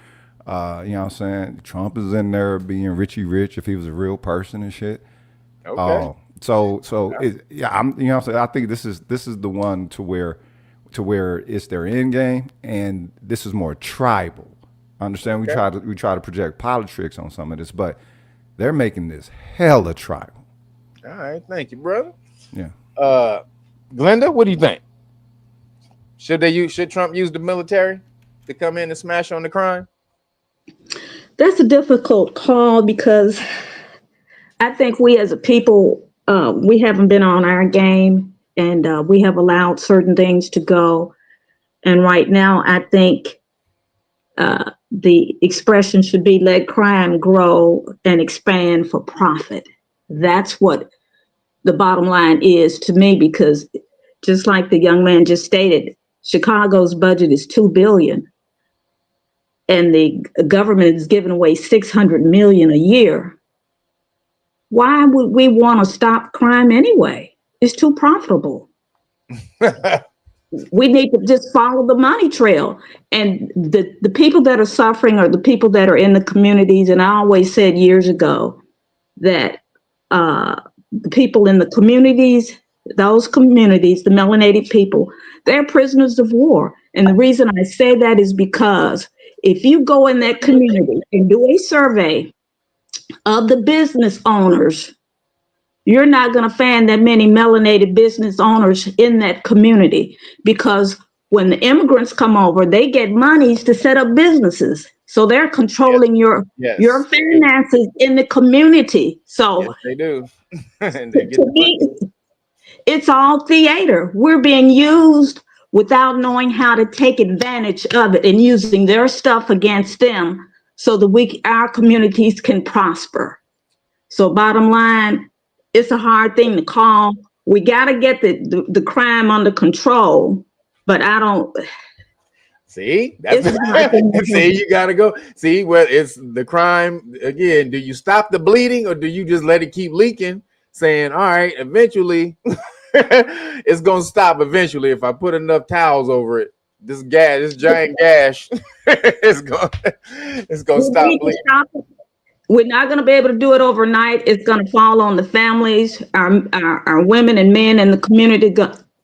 You know what I'm saying? Trump is in there being Richie Rich if he was a real person and shit. Okay. So I'm, you know what I'm saying? I think this is the one to where it's their end game, and this is more tribal. I understand we try to project politics on some of this, but they're making this hella tribal. All right, thank you, brother. Yeah. Glenda, what do you think? Should Trump use the military to come in and smash on the crime? That's a difficult call because I think we as a people, we haven't been on our game, and we have allowed certain things to go. And right now, I think the expression should be let crime grow and expand for profit. That's what the bottom line is to me, because just like the young man just stated, Chicago's budget is $2 billion. And the government is giving away $600 million a year. Why would we want to stop crime anyway? It's too profitable. We need to just follow the money trail. And the people that are suffering are the people that are in the communities. And I always said years ago that the people in the communities, those communities, the melanated people, they're prisoners of war. And the reason I say that is because if you go in that community and do a survey of the business owners, you're not going to find that many melanated business owners in that community, because when the immigrants come over, they get monies to set up businesses. So they're controlling your finances in the community. So yes, they do. To me, it's all theater. We're being used without knowing how to take advantage of it and using their stuff against them so that our communities can prosper. So bottom line, it's a hard thing to call. We got to get the crime under control, but I don't. See, see, you got to go. See, well, it's the crime again. Do you stop the bleeding or do you just let it keep leaking, saying, all right, eventually it's going to stop eventually if I put enough towels over it. This giant gash, it's going to stop bleeding. We're not going to be able to do it overnight. It's going to fall on the families, our women and men in the community.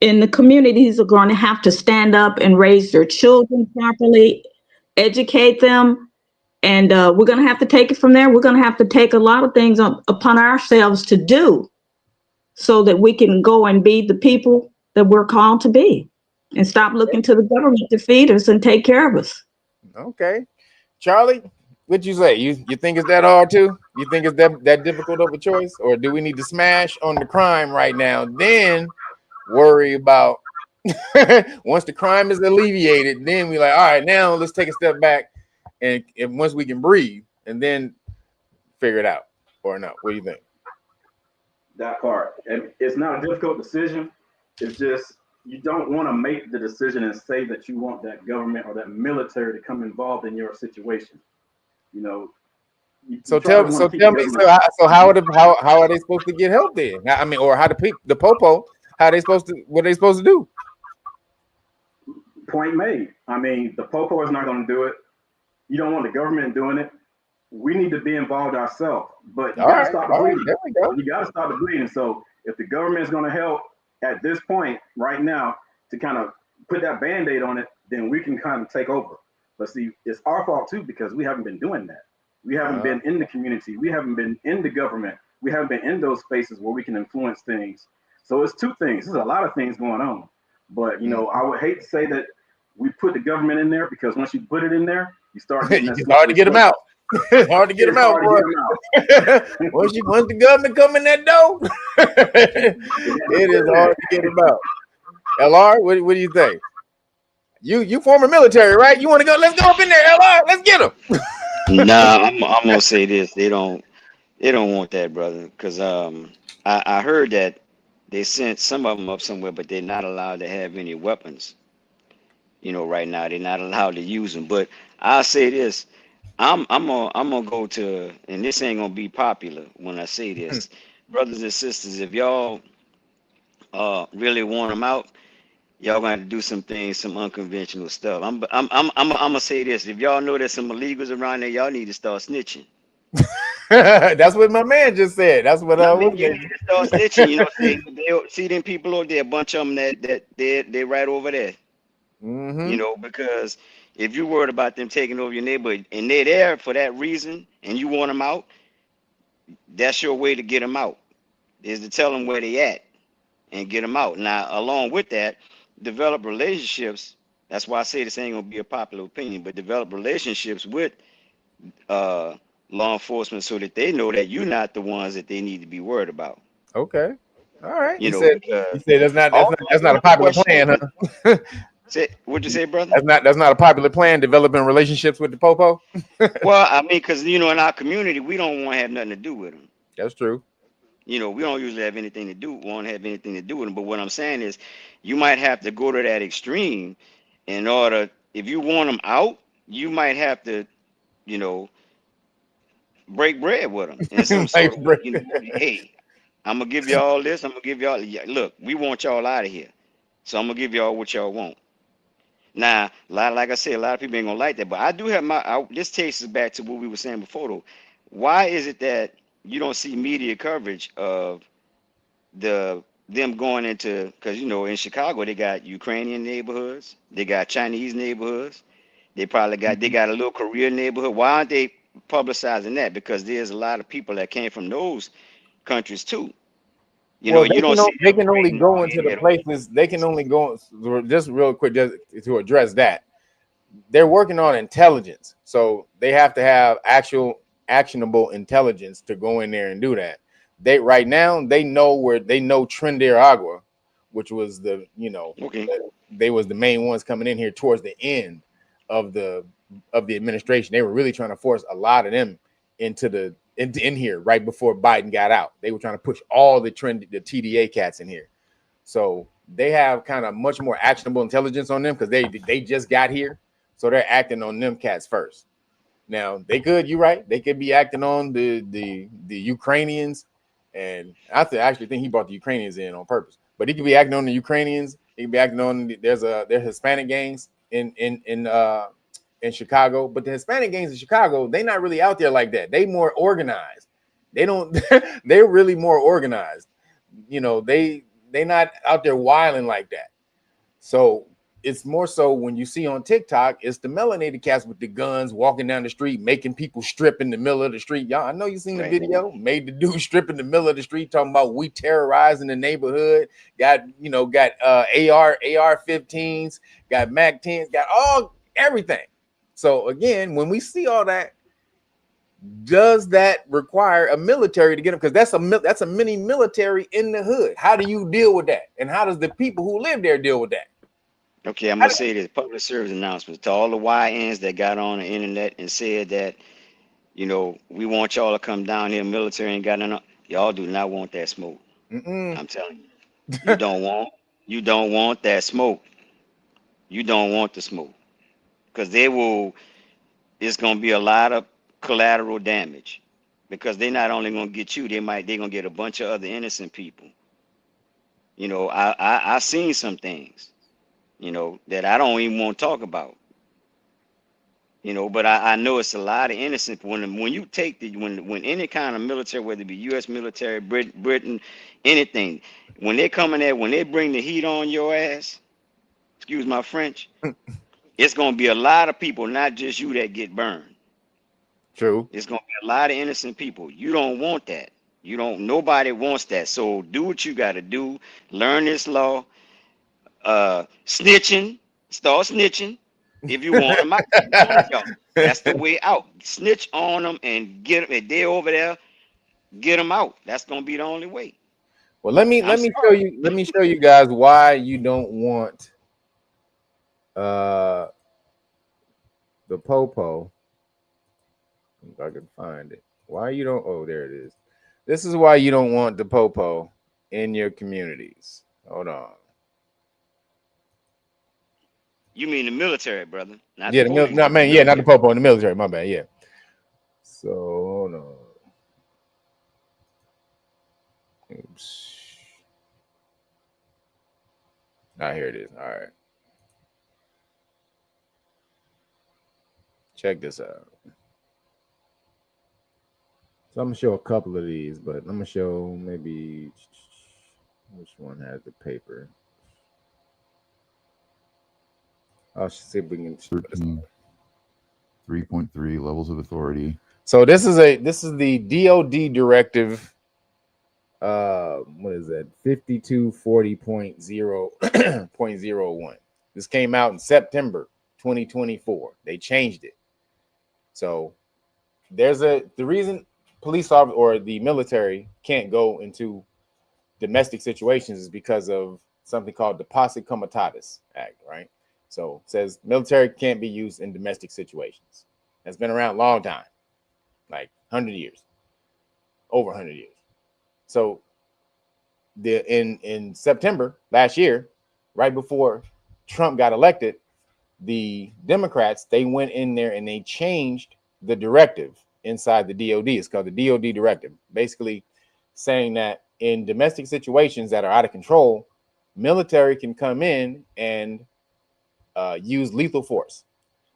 In the communities are going to have to stand up and raise their children properly, educate them, and we're going to have to take it from there. We're going to have to take a lot of things upon ourselves to do so that we can go and be the people that we're called to be, and stop looking to the government to feed us and take care of us. Okay. Charlie, what'd you say? You think it's that hard too? You think it's that difficult of a choice? Or do we need to smash on the crime right now, then worry about once the crime is alleviated, then we like, all right, now let's take a step back and once we can breathe and then figure it out, or not? What do you think? That part. And it's not a difficult decision. It's just you don't want to make the decision and say that you want that government or that military to come involved in your situation. You know. So tell me. So how are they supposed to get help then? I mean, or how the popo? How are they supposed to? What are they supposed to do? Point made. I mean, the popo is not going to do it. You don't want the government doing it. We need to be involved ourselves. But you got to stop the bleeding. There we go. You got to stop the bleeding. So if the government is going to help at this point right now to kind of put that Band-Aid on it, then we can kind of take over. But see, it's our fault too, because we haven't been doing that. We haven't been in the community. We haven't been in the government. We haven't been in those spaces where we can influence things. So it's two things. There's a lot of things going on. But, you know, I would hate to say that we put the government in there, because once you put it in there, you start getting it's hard to get them out. It's hard to get them out, bro. Once the government come in that door, it is hard to get them out. LR, what do you think? You former military, right? You want to go? Let's go up in there, LR. Let's get him. Nah, I'm gonna say this. They don't want that, brother. Because I heard that they sent some of them up somewhere, but they're not allowed to have any weapons. Right now they're not allowed to use them. But I'll say this. I'm gonna go to, and this ain't gonna be popular when I say this, brothers and sisters. If y'all really want them out, y'all gonna have to do some things, some unconventional stuff. I'm gonna say this. If y'all know there's some illegals around there, y'all need to start snitching. That's what my man just said. That's what you need to start snitching. See them people over there, a bunch of them that they're right over there. Because if you're worried about them taking over your neighborhood and they're there for that reason and you want them out, that's your way to get them out, is to tell them where they at and get them out. Now, along with that, develop relationships. That's why I say this ain't gonna be a popular opinion, but develop relationships with law enforcement so that they know that you're not the ones that they need to be worried about. Okay. All right. You said that's not a popular plan, huh? What'd you say, brother? That's not a popular plan, developing relationships with the popo. Well, I mean, because in our community, we don't want to have nothing to do with them. That's true. We don't usually have anything to do, want to have anything to do with them. But what I'm saying is, you might have to go to that extreme in order. If you want them out, you might have to, break bread with them. And some sort of, hey, I'm gonna give y'all this. I'm gonna give y'all. Look, we want y'all out of here, so I'm gonna give y'all what y'all want. Now, like I said, a lot of people ain't gonna like that, but I do have this takes us back to what we were saying before, though. Why is it that you don't see media coverage of them going into? Because in Chicago they got Ukrainian neighborhoods, they got Chinese neighborhoods, they got a little Korean neighborhood. Why aren't they publicizing that? Because there's a lot of people that came from those countries too. They can only go into the places. They can only go, just real quick, just to address that. They're working on intelligence, so they have to have actionable intelligence to go in there and do that. They know Trinidad Agua, which was they was the main ones coming in here towards the end of the administration. They were really trying to force a lot of them in here right before Biden got out. They were trying to push all the TDA cats in here. So they have kind of much more actionable intelligence on them because they just got here. So they're acting on them cats first. Now you're right. They could be acting on the Ukrainians. And I actually think he brought the Ukrainians in on purpose. But he could be acting on the Ukrainians. He could be acting on there's Hispanic gangs in Chicago, but the Hispanic gangs in Chicago, they not really out there like that. They more organized. They're really more organized. They not out there wilding like that. So it's more so when you see on TikTok, it's the melanated cats with the guns walking down the street, making people strip in the middle of the street. Y'all, I know you seen the video, made the dude strip in the middle of the street, talking about we terrorizing the neighborhood. Got AR-15s, got Mac 10s, got everything. So again, when we see all that, does that require a military to get them? Because that's a mini military in the hood. How do you deal with that? And how does the people who live there deal with that? Okay, I'm gonna say this public service announcement to all the YNs that got on the internet and said that, we want y'all to come down here. Military ain't got enough. Y'all do not want that smoke. I'm telling you, you don't want that smoke. You don't want the smoke. Because it's going to be a lot of collateral damage, because they're not only going to get you, they're going to get a bunch of other innocent people. I seen some things, that I don't even want to talk about, but I know it's a lot of innocent. When you take when any kind of military, whether it be U.S. military, Britain, anything, when they come in there, when they bring the heat on your ass, excuse my French, it's going to be a lot of people, not just you, that get burned. True. It's going to be a lot of innocent people. You don't want that. Nobody wants that. So do what you got to do. Learn this law. Snitching. Start snitching. If you want them out. That's the way out. Snitch on them and get them. If they're over there, get them out. That's going to be the only way. Well, let me show you guys why you don't want The popo. If I can find it. Why you don't? Oh, there it is. This is why you don't want the popo in your communities. Hold on. You mean the military, brother? Not Yeah, the the police. not man. Yeah, not the popo in the military. My bad. Yeah. So hold on. Oops. Here it is. All right. Check this out. So I'm gonna show a couple of these, but I'm gonna show maybe which one has the paper. I'll see if we can. 3.3 levels of authority. So this is the DoD directive. What is that? 5240.0.01. This came out in September 2024. They changed it. So the reason police officers or the military can't go into domestic situations is because of something called the Posse Comitatus Act, right? So it says military can't be used in domestic situations. That's been around a long time, like 100 years, over 100 years. So in September last year, right before Trump got elected, the Democrats, they went in there and they changed the directive inside the DoD. It's called the DoD directive, basically saying that in domestic situations that are out of control, military can come in and use lethal force.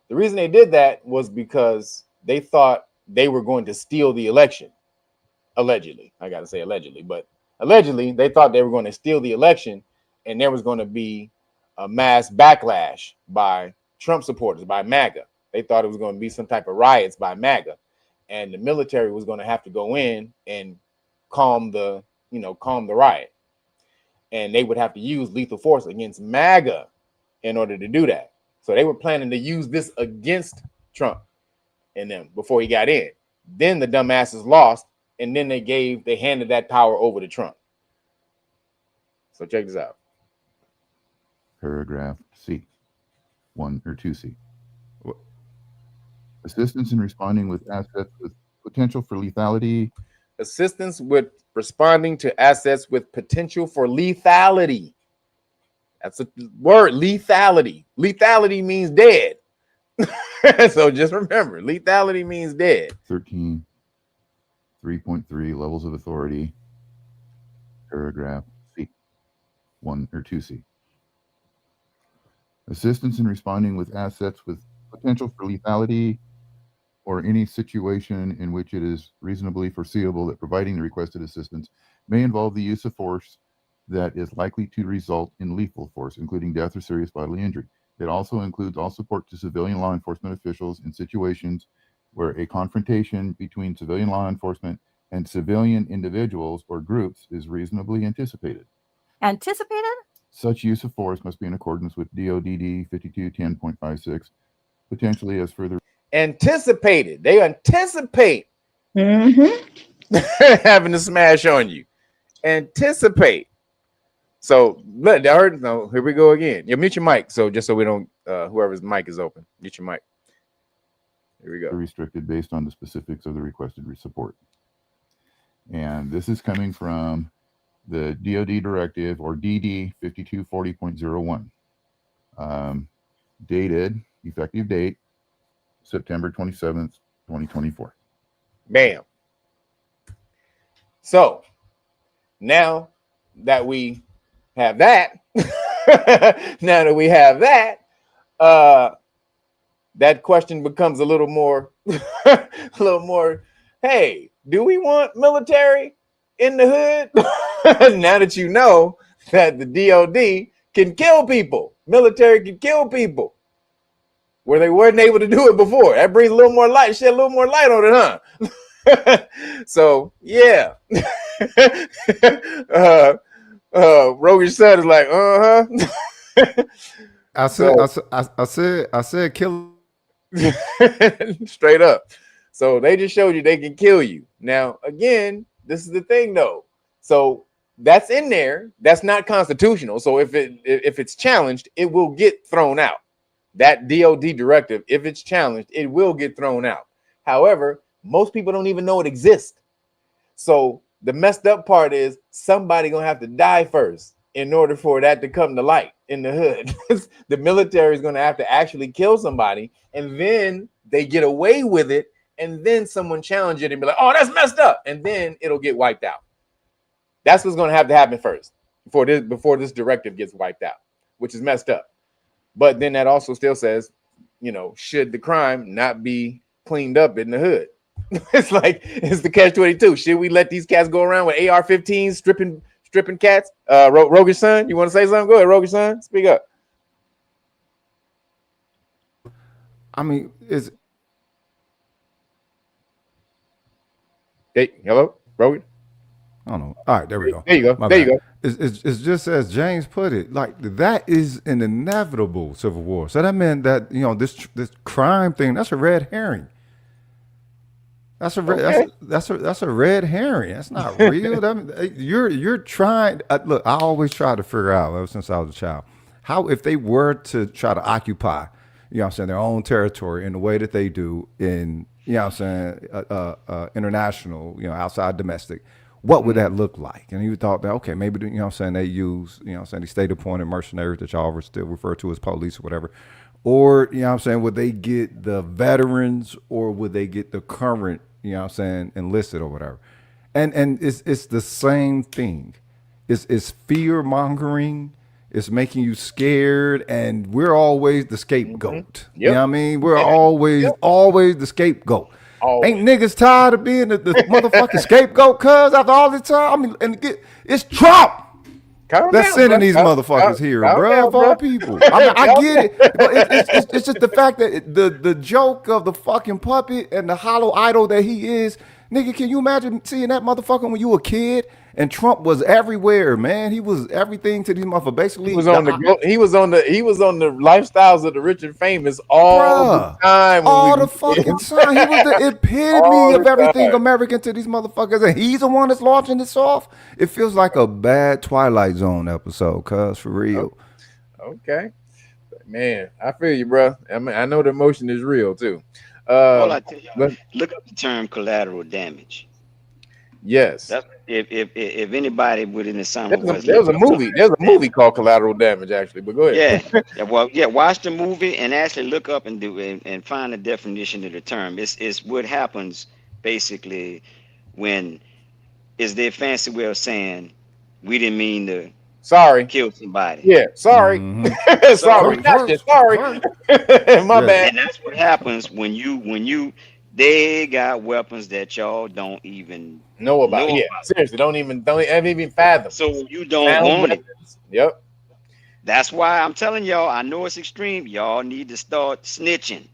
The reason they did that was because they thought they were going to steal the election. Allegedly, I got to say allegedly, but allegedly they thought they were going to steal the election and there was going to be a mass backlash by Trump supporters, by MAGA. They thought it was going to be some type of riots by MAGA, and the military was going to have to go in and calm the riot, and they would have to use lethal force against MAGA in order to do that. So they were planning to use this against Trump and them before he got in. Then the dumbasses lost, and then they handed that power over to Trump. So check this out. Paragraph C, 1 or 2C. Assistance in responding with assets with potential for lethality. Assistance with responding to assets with potential for lethality. That's a word, lethality. Lethality means dead. So just remember, lethality means dead. 13, 3.3 levels of authority. Paragraph C, 1 or 2C. Assistance in responding with assets with potential for lethality or any situation in which it is reasonably foreseeable that providing the requested assistance may involve the use of force that is likely to result in lethal force, including death or serious bodily injury. It also includes all support to civilian law enforcement officials in situations where a confrontation between civilian law enforcement and civilian individuals or groups is reasonably anticipated. Anticipated? Such use of force must be in accordance with DODD 5210.56, potentially as further anticipated. They anticipate having to smash on you. Anticipate. So look, I heard. No, here we go again. You mute your mic, so just so we don't. Whoever's mic is open, mute your mic. Here we go. Restricted based on the specifics of the requested support, and this is coming from the DoD directive or DD 5240.01, dated effective date September 27th, 2024. Bam. So now that we have that, that question becomes a little more, hey, do we want military in the hood? Now that you know that the DOD can kill people, military can kill people, where they weren't able to do it before. That brings a little more light, shed a little more light on it, huh? So yeah. Roger's son is like, I said kill straight up. So they just showed you they can kill you. Now, again, this is the thing though. So that's in there. That's not constitutional. So if it's challenged, it will get thrown out. that DOD directive, if it's challenged, it will get thrown out. However, most people don't even know it exists. So the messed up part is somebody gonna have to die first in order for that to come to light in the hood. The military is gonna have to actually kill somebody, and then they get away with it, and then someone challenge it and be like, oh, that's messed up, and then it'll get wiped out. That's what's gonna have to happen first before this directive gets wiped out, which is messed up. But then that also still says, you know, should the crime not be cleaned up in the hood? It's like, it's the catch-22. Should we let these cats go around with AR-15s stripping cats? Roguish son, you want to say something? Go ahead, Roguish son, speak up. I mean, hey, hello, Roguish? I don't know. All right, there we go. There you go. My there bad. You go. It's just as James put it, like that is an inevitable civil war. So that meant that, you know, this crime thing, that's a red herring. That's a red herring. That's not real. You're trying. Look, I always try to figure out ever since I was a child how if they were to try to occupy, you know what I'm saying, their own territory in the way that they do in, you know what I'm saying, international, you know, outside domestic, what would that look like? And you thought that, okay, maybe, you know what I'm saying, they use, you know what I'm saying, these state appointed mercenaries that y'all still refer to as police or whatever. Or, you know what I'm saying, would they get the veterans or would they get the current, you know what I'm saying, enlisted or whatever? And it's the same thing. It's fear mongering. It's making you scared, and we're always the scapegoat. Yep. You know what I mean? We're always the scapegoat. Always. Ain't niggas tired of being the motherfucking scapegoat, cuz, after all this time? I mean, it's Trump that's sending these motherfuckers here, bro, of all people. I mean, I get it, but it's just the fact that the joke of the fucking puppet and the hollow idol that he is, nigga, can you imagine seeing that motherfucker when you were a kid? And Trump was everywhere, man. He was everything to these motherfuckers. Basically, he was on the lifestyles of the rich and famous all the time. All the fucking time. He was the epitome of everything American to these motherfuckers. And he's the one that's launching this off. It feels like a bad Twilight Zone episode, cuz, for real. Okay. Man, I feel you, bro. I mean, I know the emotion is real too. Well, I tell you, look up the term collateral damage. Yes. That's, if anybody within the summer there's a movie called Collateral Damage, actually, but go ahead. Yeah, watch the movie and actually look up and and find the definition of the term. It's what happens basically when is their fancy way of saying we didn't mean to kill somebody. Yeah, sorry. Sorry. My bad. And that's what happens when they got weapons that y'all don't even know about. Seriously, don't even fathom. So you don't want it. Yep. That's why I'm telling y'all, I know it's extreme. Y'all need to start snitching.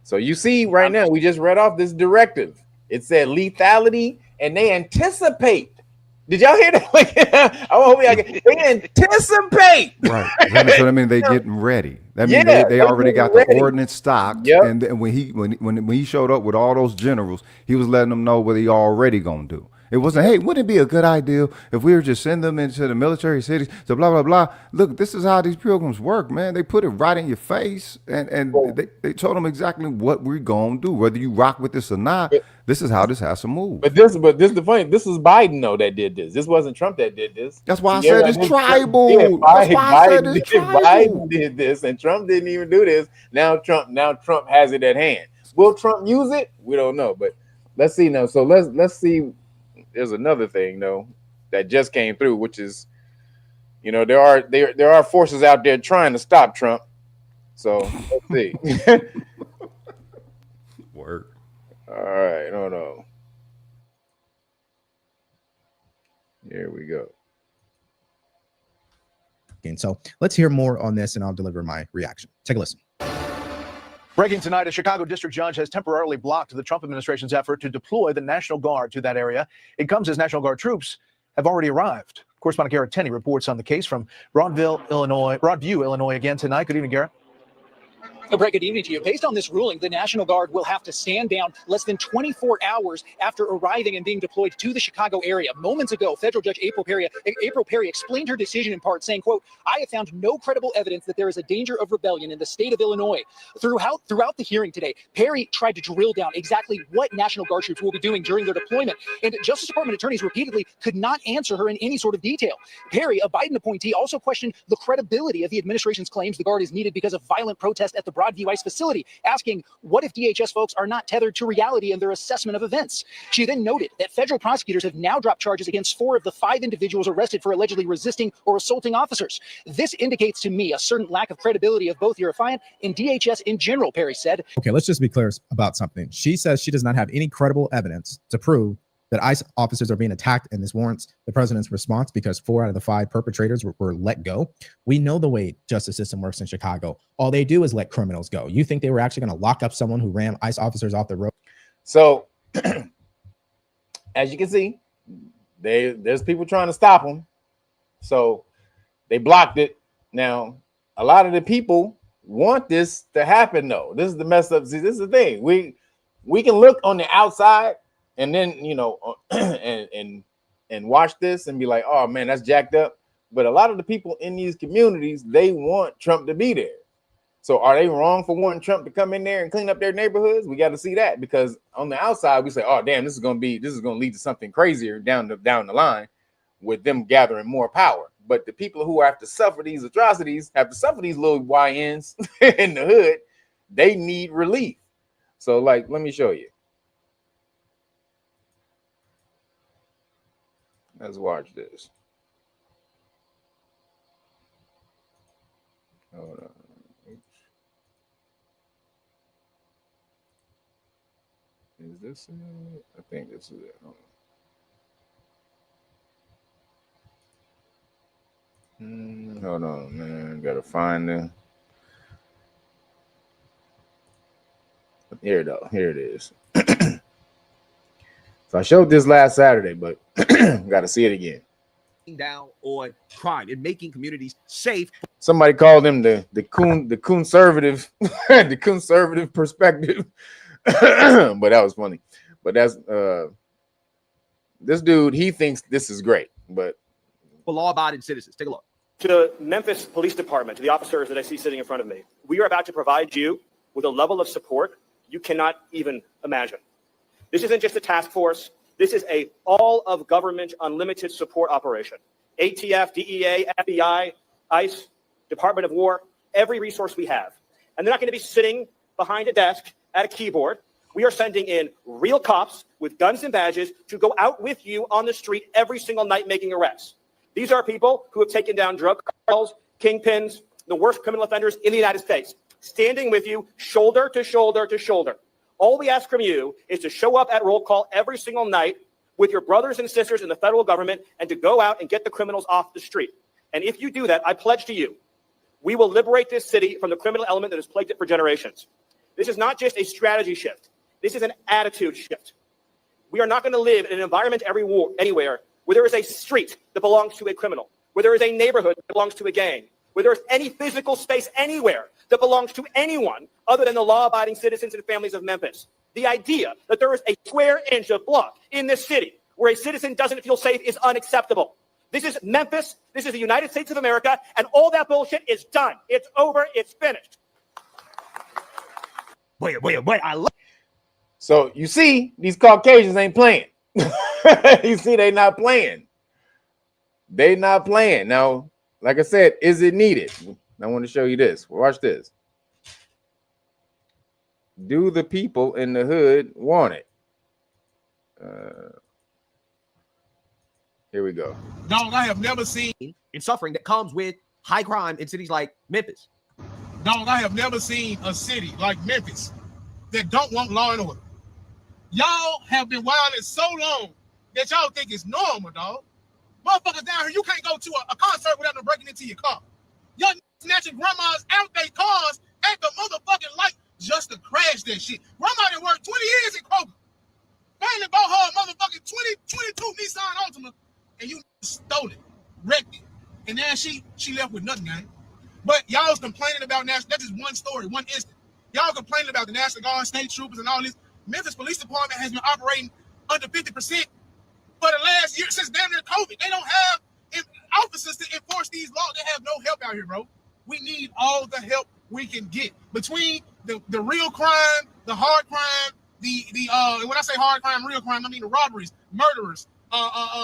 So you see right now, we just read off this directive. It said lethality, and they anticipate. Did y'all hear that? They anticipate. Right. So that means they getting ready. That means they already got the ordnance stocked. Yep. And then when he showed up with all those generals, he was letting them know what he already gonna do. It wasn't, hey, wouldn't it be a good idea if we were just send them into the military cities to blah, blah, blah. Look, this is how these programs work, man. They put it right in your face, and they told them exactly what we're going to do. Whether you rock with this or not, this is how this has to move. But this is the funny. This is Biden, though, that did this. This wasn't Trump that did this. That's why I said it's tribal. That's why I said it's tribal. Biden did this, and Trump didn't even do this. Now Trump has it at hand. Will Trump use it? We don't know. But let's see now. So let's see. There's another thing though that just came through, which is, you know, there are forces out there trying to stop Trump. So let's see. Word. All right, hold on. Here we go. And so let's hear more on this, and I'll deliver my reaction. Take a listen. Breaking tonight, a Chicago district judge has temporarily blocked the Trump administration's effort to deploy the National Guard to that area. It comes as National Guard troops have already arrived. Correspondent Garrett Tenney reports on the case from Broadview, Illinois again tonight. Good evening, Garrett. Good evening to you. Based on this ruling, the National Guard will have to stand down less than 24 hours after arriving and being deployed to the Chicago area. Moments ago, federal judge April Perry explained her decision in part, saying, quote, "I have found no credible evidence that there is a danger of rebellion in the state of Illinois." Throughout the hearing today, Perry tried to drill down exactly what National Guard troops will be doing during their deployment, and Justice Department attorneys repeatedly could not answer her in any sort of detail. Perry, a Biden appointee, also questioned the credibility of the administration's claims the Guard is needed because of violent protest at the Broadview ICE facility, asking, what if DHS folks are not tethered to reality in their assessment of events? She then noted that federal prosecutors have now dropped charges against 4 of the 5 individuals arrested for allegedly resisting or assaulting officers. This indicates to me a certain lack of credibility of both your affiant and DHS in general, Perry said. Okay, let's just be clear about something. She says she does not have any credible evidence to prove that ICE officers are being attacked, and this warrants the president's response because 4 out of the 5 perpetrators were let go. We know the way justice system works in Chicago. All they do is let criminals go. You think they were actually going to lock up someone who ran ICE officers off the road? So, as you can see, there's people trying to stop them. So they blocked it. Now, a lot of the people want this to happen, though. This is the mess up. See, this is the thing. We can look on the outside and then, you know, and watch this and be like, oh man, that's jacked up. But a lot of the people in these communities, they want Trump to be there. So are they wrong for wanting Trump to come in there and clean up their neighborhoods? We got to see that, because on the outside we say, oh damn, this is going to lead to something crazier down the line with them gathering more power. But the people who have to suffer these atrocities, have to suffer these little YNs in the hood, they need relief. So like, let me show you. Let's watch this. Hold on. Oops. Is this it? I think this is it. Hold on. Hold on, man. Gotta find them. Here it is. So I showed this last Saturday, but got to see it again. Down on crime and making communities safe. Somebody called him the conservative, the conservative perspective, but that was funny. But that's this dude. He thinks this is great, but For law-abiding citizens. Take a look. To the Memphis Police Department, to the officers that I see sitting in front of me, we are about to provide you with a level of support you cannot even imagine. This isn't just a task force. This is a all of government unlimited support operation. ATF, DEA, FBI, ICE, Department of War, every resource we have. And they're not going to be sitting behind a desk at a keyboard. We are sending in real cops with guns and badges to go out with you on the street every single night making arrests. These are people who have taken down drug cartels, kingpins, the worst criminal offenders in the United States, standing with you shoulder to shoulder to shoulder. All we ask from you is to show up at roll call every single night with your brothers and sisters in the federal government and to go out and get the criminals off the street. And if you do that, I pledge to you, we will liberate this city from the criminal element that has plagued it for generations. This is not just a strategy shift. This is an attitude shift. We are not going to live in an environment anywhere where there is a street that belongs to a criminal, where there is a neighborhood that belongs to a gang, where there is any physical space anywhere that belongs to anyone other than the law-abiding citizens and families of Memphis. The idea that there is a square inch of block in this city where a citizen doesn't feel safe is unacceptable. This is Memphis. This is the United States of America, and all that bullshit is done. It's over. It's finished. Wait, I love. So you see, these Caucasians ain't playing. You see, they not playing. They not playing. Now, like I said, is it needed? I want to show you this. Watch this. Do the people in the hood want it? Here we go. Dog, I have never seen in suffering that comes with high crime in cities like Memphis. Dog, I have never seen a city like Memphis that don't want law and order. Y'all have been wilding so long that y'all think it's normal, dog. Motherfuckers down here, you can't go to a concert without them breaking into your car. Y'all snatching grandmas out their cars at the motherfucking light just to crash that shit. Grandma done worked 20 years in Kroger. Finally bought her a motherfucking 2022 Nissan Altima, and you stole it, wrecked it. And now she left with nothing, gang. But y'all was complaining about national. That's just one story, one instant. Y'all complaining about the National Guard, state troopers, and all this. Memphis Police Department has been operating under 50% for the last year since damn near COVID. They don't have officers to enforce these laws. They have no help out here, bro. We need all the help we can get between the real crime, the hard crime, and when I say hard crime, real crime, I mean the robberies, murderers,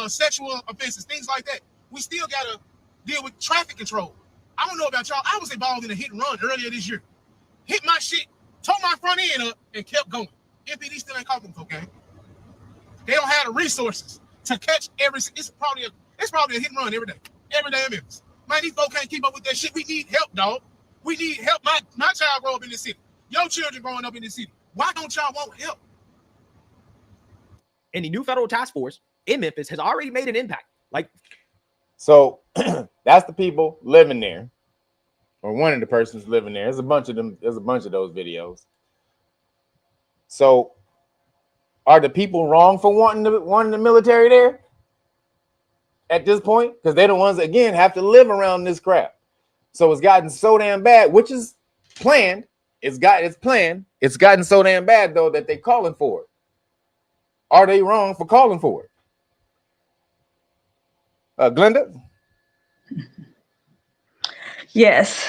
sexual offenses, things like that. We still gotta deal with traffic control. I don't know about y'all. I was involved in a hit and run earlier this year. Hit my shit, tore my front end up, and kept going. MPD still ain't caught them, okay? They don't have the resources to catch every. It's probably a hit and run every day in Memphis. Man, these folks can't keep up with that shit. We need help, dog. We need help. My child grow up in this city. Your children growing up in this city. Why don't y'all want help? And the new federal task force in Memphis has already made an impact. Like, so that's the people living there, or one of the persons living there. There's a bunch of them. There's a bunch of those videos. So, are the people wrong for wanting the military there at this point? Because they're the ones that, again, have to live around this crap. So it's gotten so damn bad, which is planned. It's planned. It's gotten so damn bad though that they're calling for it. Are they wrong for calling for it? Glenda? Yes.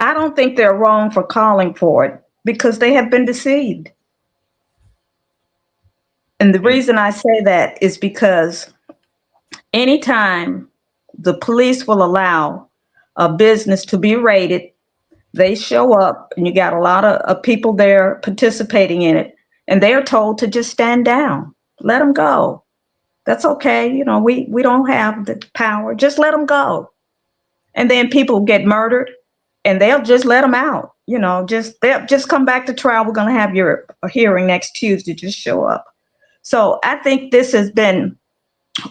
I don't think they're wrong for calling for it because they have been deceived. And the reason I say that is because anytime the police will allow a business to be raided, they show up and you got a lot of people there participating in it, and they are told to just stand down, let them go. That's okay. You know, we don't have the power. Just let them go. And then people get murdered and they'll just let them out. You know, they'll just come back to trial. We're going to have your hearing next Tuesday. Just show up. So I think this has been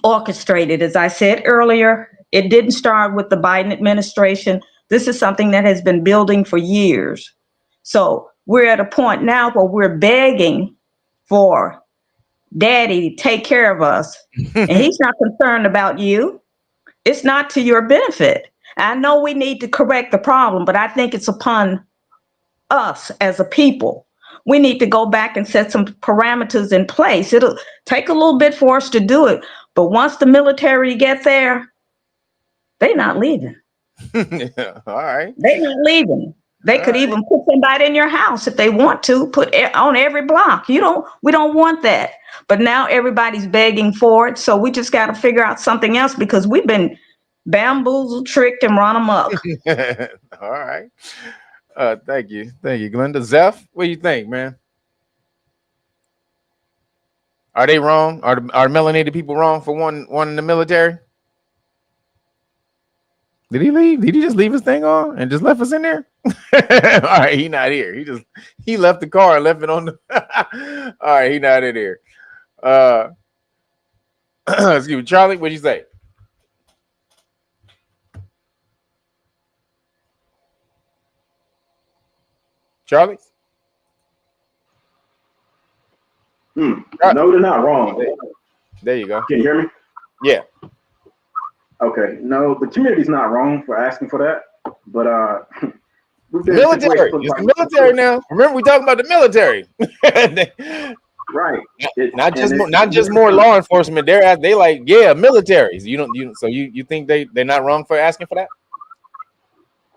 orchestrated. As I said earlier, it didn't start with the Biden administration. This is something that has been building for years. So we're at a point now where we're begging for daddy to take care of us. And he's not concerned about you. It's not to your benefit. I know we need to correct the problem, but I think it's upon us as a people. We need to go back and set some parameters in place. It'll take a little bit for us to do it. But once the military get there, they're not leaving. Yeah, all right. They're not leaving. They could even put somebody in your house if they want to, put on every block. We don't want that. But now everybody's begging for it. So we just got to figure out something else because we've been bamboozled, tricked, and run amok. All right. Thank you. Thank you, Glenda. Zeph, what do you think, man? Are they wrong? Are melanated people wrong for wanting the military? Did he leave? Did he just leave his thing on and just left us in there? All right, he not here. He left the car and left it on the all right, he not in here. Excuse me, Charlie, what'd you say? Charlie? No, they're not wrong. There you go. Can you hear me? Yeah. Okay. No, the community's not wrong for asking for that, but military. It's the military now. Remember, we talking about the military. Right. Not just more law enforcement. They like, yeah, militaries. So you think they're not wrong for asking for that?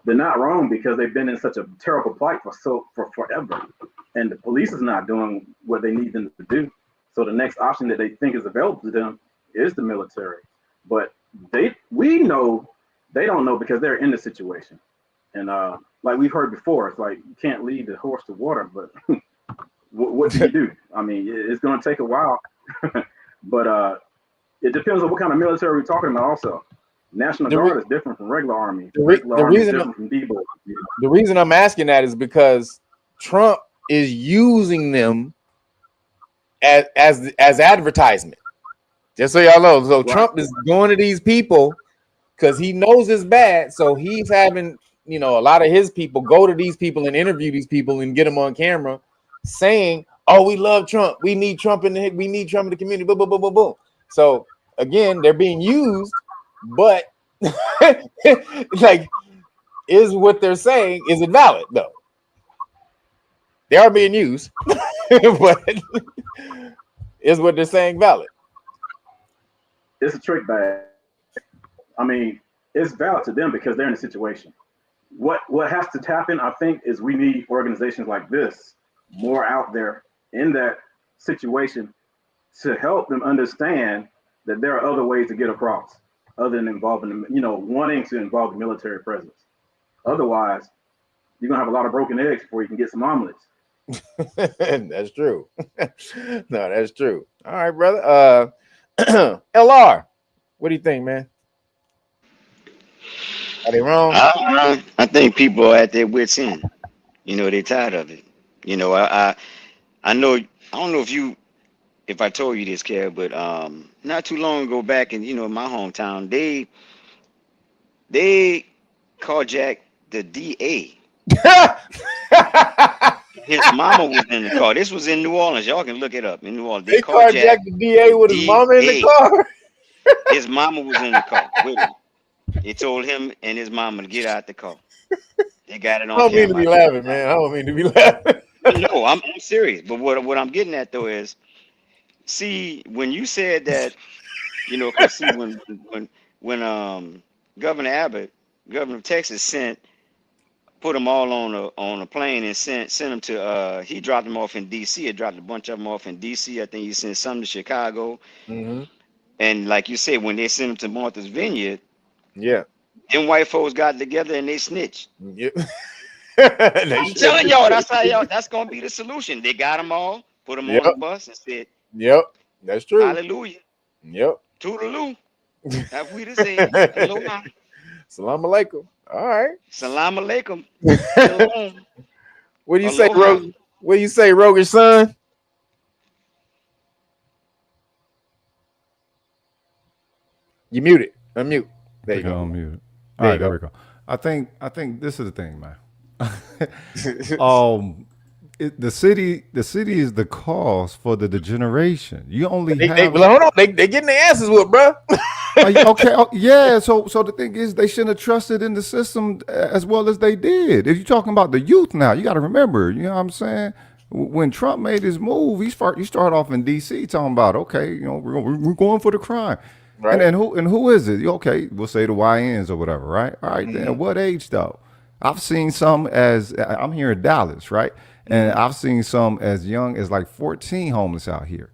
They're not wrong because they've been in such a terrible plight for forever, and the police is not doing what they need them to do. So the next option that they think is available to them is the military. But we know they don't know because they're in the situation, and like we've heard before, it's like you can't lead the horse to water, but what do you do? I mean, it's going to take a while, but it depends on what kind of military we're talking about. Also, National Guard is different from regular Army. The reason I'm asking that is because Trump is using them as advertisement. Just so y'all know. So right. Trump is going to these people because he knows it's bad. So he's having, a lot of his people go to these people and interview these people and get them on camera saying, oh, we love Trump. We need Trump in the community. Boom, boom, boom, boom, boom. So again, they're being used, but like, is what they're saying, is it valid though? They are being used, but is what they're saying valid? It's a trick bag. I mean, it's valid to them because they're in a situation. What has to happen, I think, is we need organizations like this more out there in that situation to help them understand that there are other ways to get across other than involving them, wanting to involve the military presence. Otherwise, you're gonna have a lot of broken eggs before you can get some omelets. That's true. No, that's true. All right, brother. LR, what do you think, man? Are they wrong? I think people are at their wits' end. They're tired of it. I know. I don't know if I told you this, Kev, but not too long ago back in my hometown, they carjacked the DA. His mama was in the car. This was in New Orleans. Y'all can look it up. In New Orleans, they carjacked the DA with his mama in the car. His mama was in the car with him. They told him and his mama to get out the car. They got it on camera. I don't mean to be laughing, man. I don't mean to be laughing. No, I'm serious. But what I'm getting at though is, see, when you said that, cause see when Governor Abbott, governor of Texas, put them all on a plane and sent them to he dropped them off in DC. He dropped a bunch of them off in DC. I think he sent some to Chicago. Mm-hmm. And like you said, when they sent them to Martha's Vineyard, yeah, them white folks got together and they snitched. Yep. I'm telling y'all, that's gonna be the solution. They got them all, put them on the bus, and said, "Yep, that's true. Hallelujah. Yep. Toodaloo. Have we to say aloha. Salam alaikum. All right. Salam alaikum. What do you say, Rogue? What do you say, Rogue's son? You muted. Unmute. There you go. Unmute. All right, there we go. I think this is the thing, man. The city is the cause for the degeneration. You only have. Hold on. They getting their asses whooped, bro. Okay. Yeah. So the thing is, they shouldn't have trusted in the system as well as they did. If you're talking about the youth now, you got to remember. You know what I'm saying? When Trump made his move, you start off in D.C. talking about, okay, we're going for the crime. Right. And who is it? Okay, we'll say the YNs or whatever, right? All right, then what age though? I've seen some I'm here in Dallas, right? And I've seen some as young as like 14 homeless out here.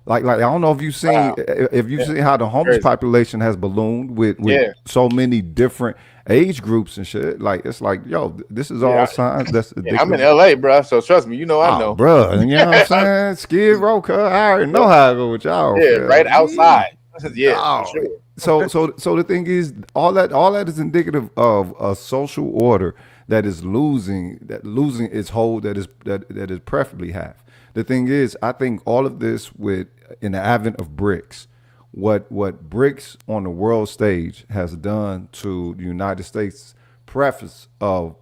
Like I don't know if you've seen seen how the homeless population has ballooned with so many different age groups and shit. Like it's like, yo, this is all signs. That's I'm in LA, bro. So trust me, I know, bro. You know what I'm saying? Skid Row, I already know how I go with y'all. Yeah, right outside. Yeah, for sure. So the thing is, all that is indicative of a social order that is losing its hold that is preferably have. The thing is, I think all of this in the advent of BRICS, what BRICS on the world stage has done to the United States preference of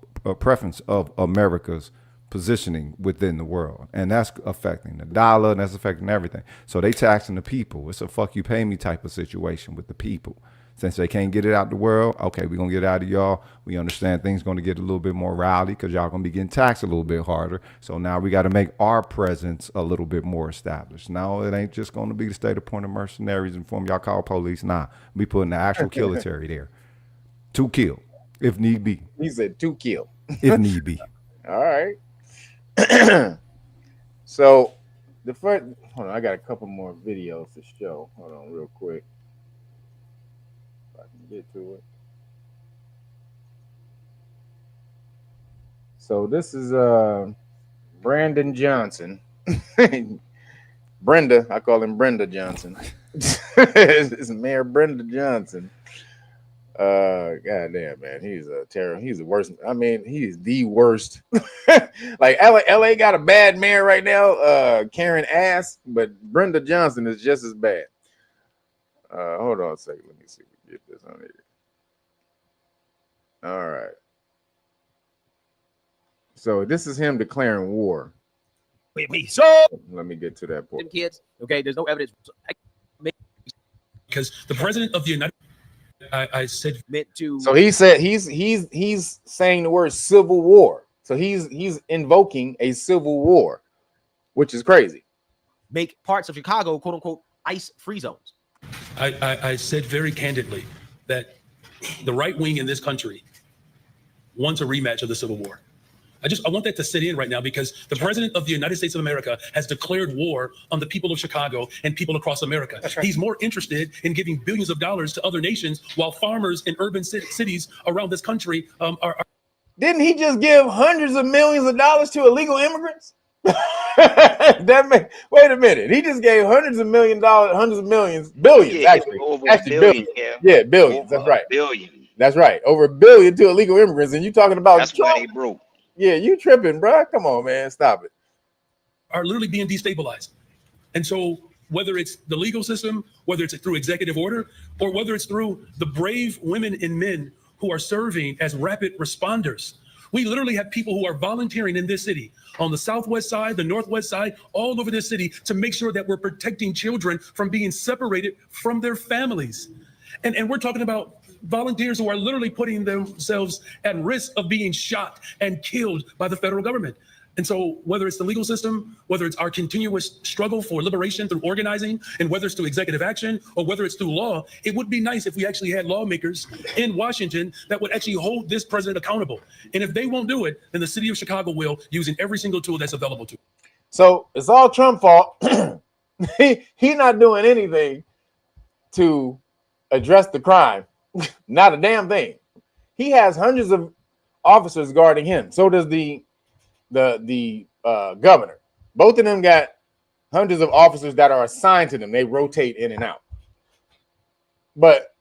America's positioning within the world, and that's affecting the dollar, and that's affecting everything. So they taxing the people. It's a fuck you pay me type of situation with the people. Since they can't get it out the world, okay, we're gonna get it out of y'all. We understand things gonna get a little bit more rowdy because y'all gonna be getting taxed a little bit harder. So now we got to make our presence a little bit more established. Now it ain't just gonna be the state appointed mercenaries and form y'all call police. Nah, we putting the actual military there to kill if need be. He said to kill if need be. All right. So the first, hold on, I got a couple more videos to show. Hold on real quick. If I can get to it. So this is Brandon Johnson. Brenda, I call him Brenda Johnson. It's Mayor Brenda Johnson. Goddamn, man, he's a terror. He's the worst. I mean, he's the worst. Like LA got a bad mayor right now, Karen Ass, but Brenda Johnson is just as bad. Hold on a second. Let me see if we get this on here. All right. So this is him declaring war. So let me get to that point. Kids, okay, there's no evidence because the president of the United I said meant to. So he said he's saying the word civil war. So he's invoking a civil war, which is crazy. Make parts of Chicago, quote unquote, ICE free zones. I said very candidly that the right wing in this country wants a rematch of the Civil War. I want that to sit in right now, because the president of the United States of America has declared war on the people of Chicago and people across America. That's right. He's more interested in giving billions of dollars to other nations, while farmers in urban cities around this country are. Didn't he just give hundreds of millions of dollars to illegal immigrants? Wait a minute. He just gave hundreds of millions, billions, actually. Billions. Yeah, billions. That's right. Billion. That's right. Over $1 billion to illegal immigrants. And you talking about that's why they broke. Yeah, you tripping, bro. Come on, man. Stop it. Are literally being destabilized. And so whether it's the legal system, whether it's through executive order, or whether it's through the brave women and men who are serving as rapid responders, we literally have people who are volunteering in this city, on the southwest side, the northwest side, all over this city, to make sure that we're protecting children from being separated from their families. And we're talking about volunteers who are literally putting themselves at risk of being shot and killed by the federal government. And so whether it's the legal system, whether it's our continuous struggle for liberation through organizing, and whether it's through executive action or whether it's through law, it would be nice if we actually had lawmakers in Washington that would actually hold this president accountable. And if they won't do it, then the city of Chicago will, using every single tool that's available to. So it's all Trump's fault. He's not doing anything to address the crime. Not a damn thing. He has hundreds of officers guarding him. So does the governor. Both of them got hundreds of officers that are assigned to them. They rotate in and out. But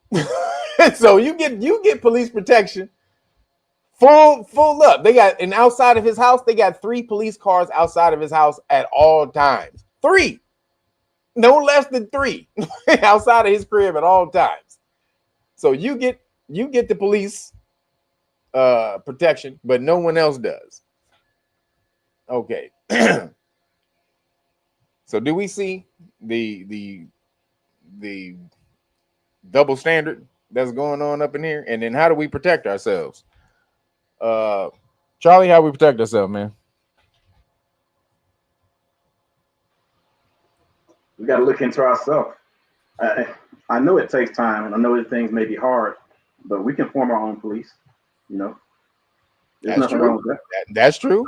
so you get police protection full up. They got, and outside of his house, they got 3 police cars outside of his house at all times. 3, no less than 3 outside of his crib at all times. So you get the police protection, but no one else does. Okay. So do we see the double standard that's going on up in here? And then how do we protect ourselves? Charlie, how we protect ourselves, man? We got to look into ourselves. I know it takes time, and I know that things may be hard, but we can form our own police. You know, there's nothing wrong with that. That's true.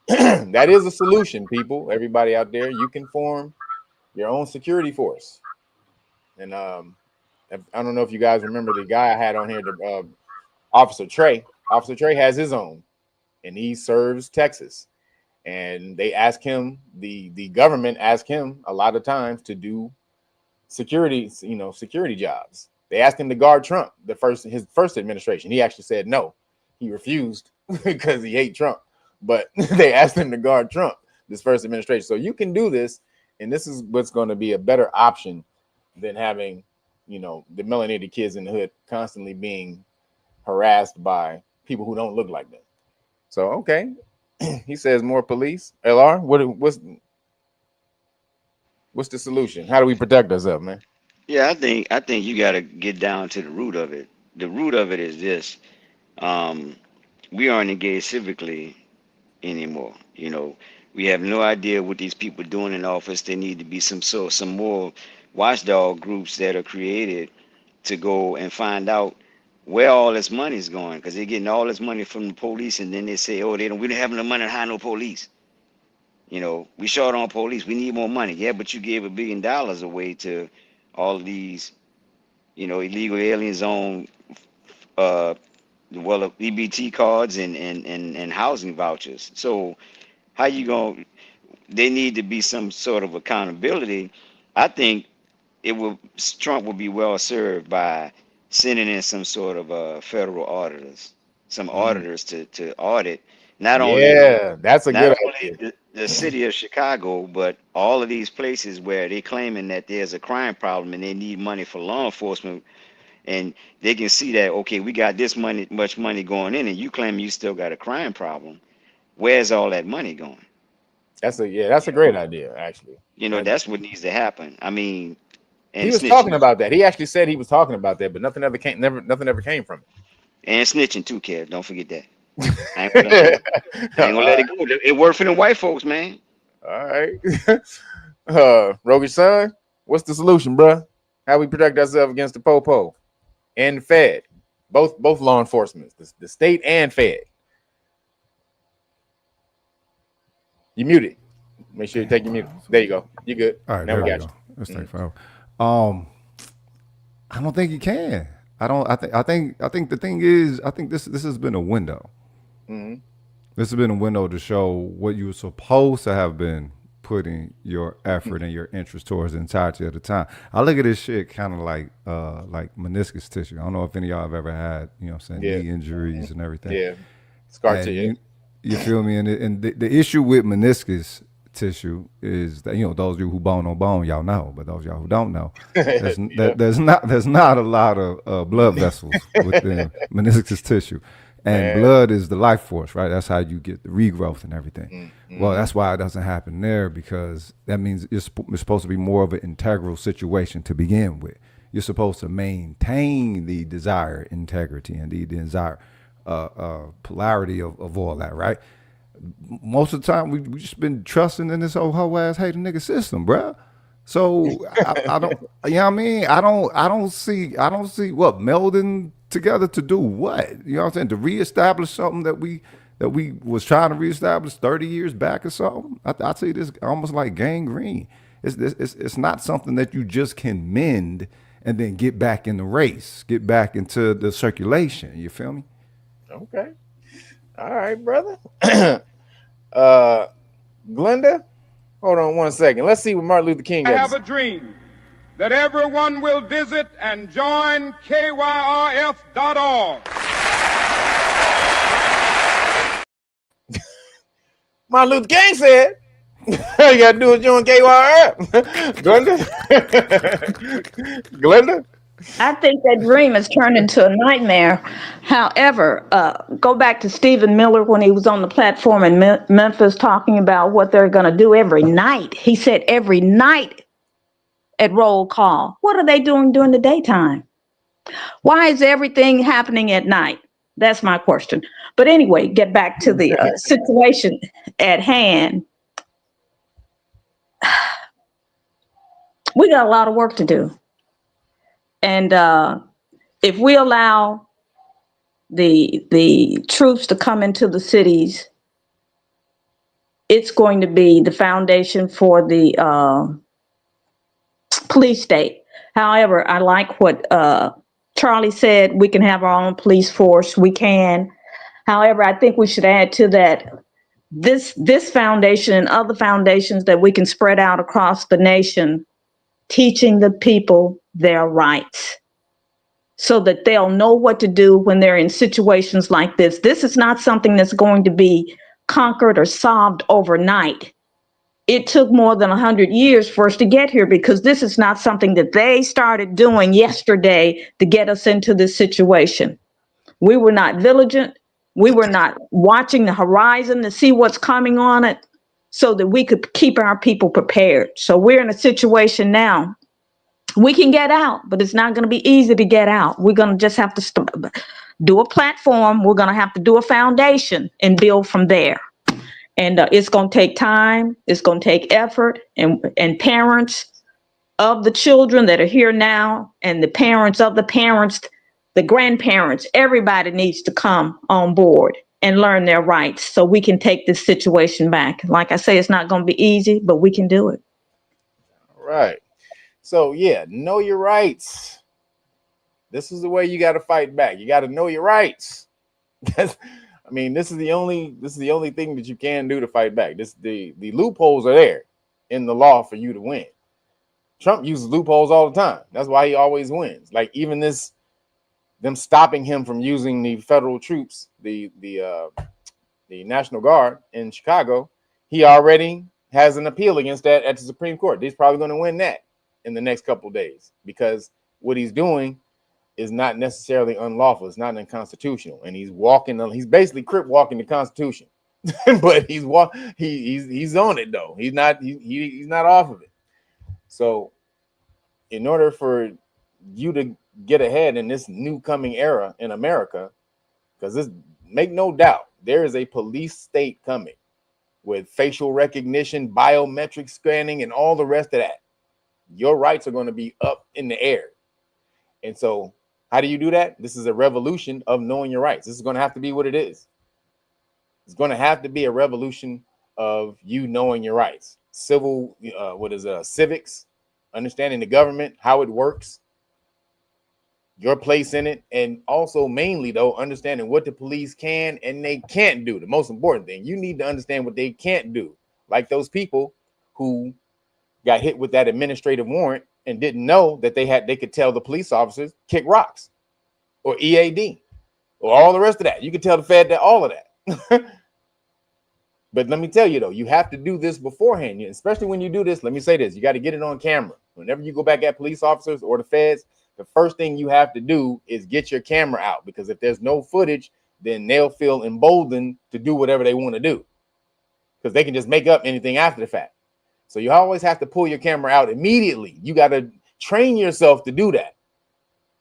That is a solution, people. Everybody out there, you can form your own security force. And I don't know if you guys remember the guy I had on here, the Officer Trey. Officer Trey has his own, and he serves Texas. And they ask him, the government ask him a lot of times to do security jobs. They asked him to guard Trump, his first administration. He actually said no. He refused because he hates Trump. But they asked him to guard Trump, this first administration. So you can do this, and this is what's going to be a better option than having, the melanated kids in the hood constantly being harassed by people who don't look like them. So, okay. He says more police. LR, what's the solution? How do we protect ourselves, man? Yeah, I think you got to get down to the root of it. The root of it is this: we aren't engaged civically anymore. We have no idea what these people are doing in office. There need to be some more watchdog groups that are created to go and find out where all this money is going, because they're getting all this money from the police, and then they say, we don't have enough money to hire no police. We short on police. We need more money. Yeah, but you gave $1 billion away to all of these, illegal aliens on EBT cards and housing vouchers. So how you going? They need to be some sort of accountability. I think Trump will be well served by sending in some sort of federal auditors, some auditors to audit not only that's a good idea. The city of Chicago, but all of these places where they're claiming that there's a crime problem and they need money for law enforcement, and they can see that, okay, we got this much money going in, and you claim you still got a crime problem. Where's all that money going? That's a great idea, actually. That's what needs to happen. I mean, and he was talking about that. He actually said he was talking about that, but nothing ever came from it. And snitching too, Kev. Don't forget that. I ain't gonna let it go. It worked for them white folks, man. All right. Rogue's son, what's the solution, bruh? How we protect ourselves against the popo and the Fed? Both law enforcement, the state and Fed. You muted. Make sure you take your mute. There you go. You good. All right, Now there we we got go. you. Let's take forever. I don't think you can. I think the thing is, I think this has been a window. Mm-hmm. This has been a window to show what you were supposed to have been putting your effort and your interest towards the entirety of the time. I look at this shit kind of like meniscus tissue. I don't know if any of y'all have ever had, you know what I'm saying, knee injuries and everything. Yeah. Scar And tissue. you feel me? And the issue with meniscus tissue is that, you know, those of you who bone on bone, y'all know, but those of y'all who don't know, there's not a lot of blood vessels within meniscus tissue. And blood is the life force, right? That's how you get the regrowth and everything. Well, that's why it doesn't happen there, because that means it's supposed to be more of an integral situation to begin with. You're supposed to maintain the desired integrity and the desired polarity of all that, right? Most of the time, we just been trusting in this whole ass hate a nigga system, bruh. So I don't, you know what I mean? I don't see what melding together to do what, you know what I'm saying? To reestablish something that we was trying to reestablish 30 years back or something. I see this almost like gangrene. It's not something that you just can mend and then get back in the race, get back into the circulation. You feel me? Okay. All right, brother. Glenda, hold on one second. Let's see what Martin Luther King I got have to a dream that everyone will visit and join KYRF.org. Martin Luther King said, you got to do is join KYRF. Glenda? I think that dream has turned into a nightmare. However, go back to Stephen Miller when he was on the platform in Memphis talking about what they're going to do every night. He said every night at roll call. What are they doing during the daytime? Why is everything happening at night? That's my question. But anyway, get back to the situation at hand. We got a lot of work to do. And if we allow the troops to come into the cities, it's going to be the foundation for the police state. However, I like what Charlie said. We can have our own police force. We can. However, I think we should add to that this foundation and other foundations that we can spread out across the nation, teaching the people their rights so that they'll know what to do when they're in situations like this. This is not something that's going to be conquered or solved overnight. It took more than 100 years for us to get here, because this is not something that they started doing yesterday to get us into this situation. We were not vigilant. We were not watching the horizon to see what's coming on it so that we could keep our people prepared. So we're in a situation now. We can get out, but it's not going to be easy to get out. We're going to just have to do a platform. We're going to have to do a foundation and build from there. And it's going to take time. It's going to take effort. And parents of the children that are here now, and the parents of the parents, the grandparents, everybody needs to come on board and learn their rights so we can take this situation back. Like I say, it's not going to be easy, but we can do it. All right. So yeah, know your rights. This is the way you got to fight back. You got to know your rights. I mean, this is the only thing that you can do to fight back. The loopholes are there in the law for you to win. Trump uses loopholes all the time. That's why he always wins. Like even them stopping him from using the federal troops, the National Guard in Chicago, he already has an appeal against that at the Supreme Court. He's probably going to win that in the next couple of days, because what he's doing is not necessarily unlawful. It's not unconstitutional, and he's basically crip walking the Constitution. But he's on it though. He's not off of it. So in order for you to get ahead in this new coming era in America, because this, make no doubt, there is a police state coming with facial recognition, biometric scanning, and all the rest of that. Your rights are going to be up in the air. And so how do you do that? This is a revolution of knowing your rights. This is going to have to be what it is. It's going to have to be a revolution of you knowing your rights. Civil, civics, understanding the government, how it works, your place in it, and also mainly though, understanding what the police can and they can't do. The most important thing, you need to understand what they can't do. Like those people who got hit with that administrative warrant and didn't know that they could tell the police officers kick rocks or EAD or all the rest of that. You could tell the Fed that all of that. But let me tell you though, you have to do this beforehand, especially when you do this. Let me say this, you got to get it on camera. Whenever you go back at police officers or the feds, the first thing you have to do is get your camera out, because if there's no footage, then they'll feel emboldened to do whatever they want to do, because they can just make up anything after the fact. So you always have to pull your camera out immediately. You got to train yourself to do that.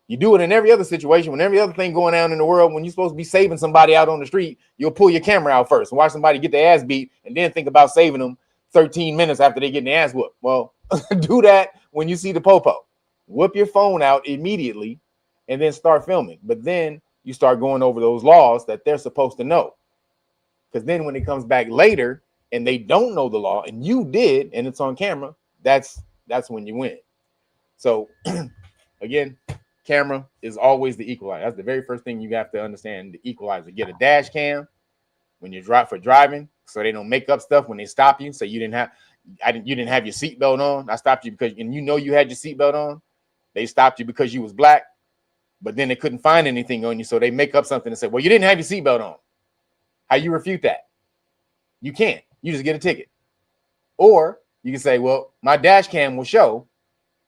You do it in every other situation. When every other thing going on in the world, when you're supposed to be saving somebody out on the street, you'll pull your camera out first and watch somebody get their ass beat and then think about saving them 13 minutes after they get their ass whooped. Well, do that when you see the popo. Whip your phone out immediately and then start filming. But then you start going over those laws that they're supposed to know. Because then when it comes back later and they don't know the law and you did and it's on camera, that's when you win. So again, camera is always the equalizer. That's the very first thing you have to understand, the equalizer. Get a dash cam when you drive for driving, so they don't make up stuff when they stop you. So you didn't have your seatbelt on. I stopped you because, and you know you had your seatbelt on. They stopped you because you was black, but then they couldn't find anything on you, so they make up something and say, well, you didn't have your seatbelt on. How you refute that? You can't. You just get a ticket. Or you can say, well, my dash cam will show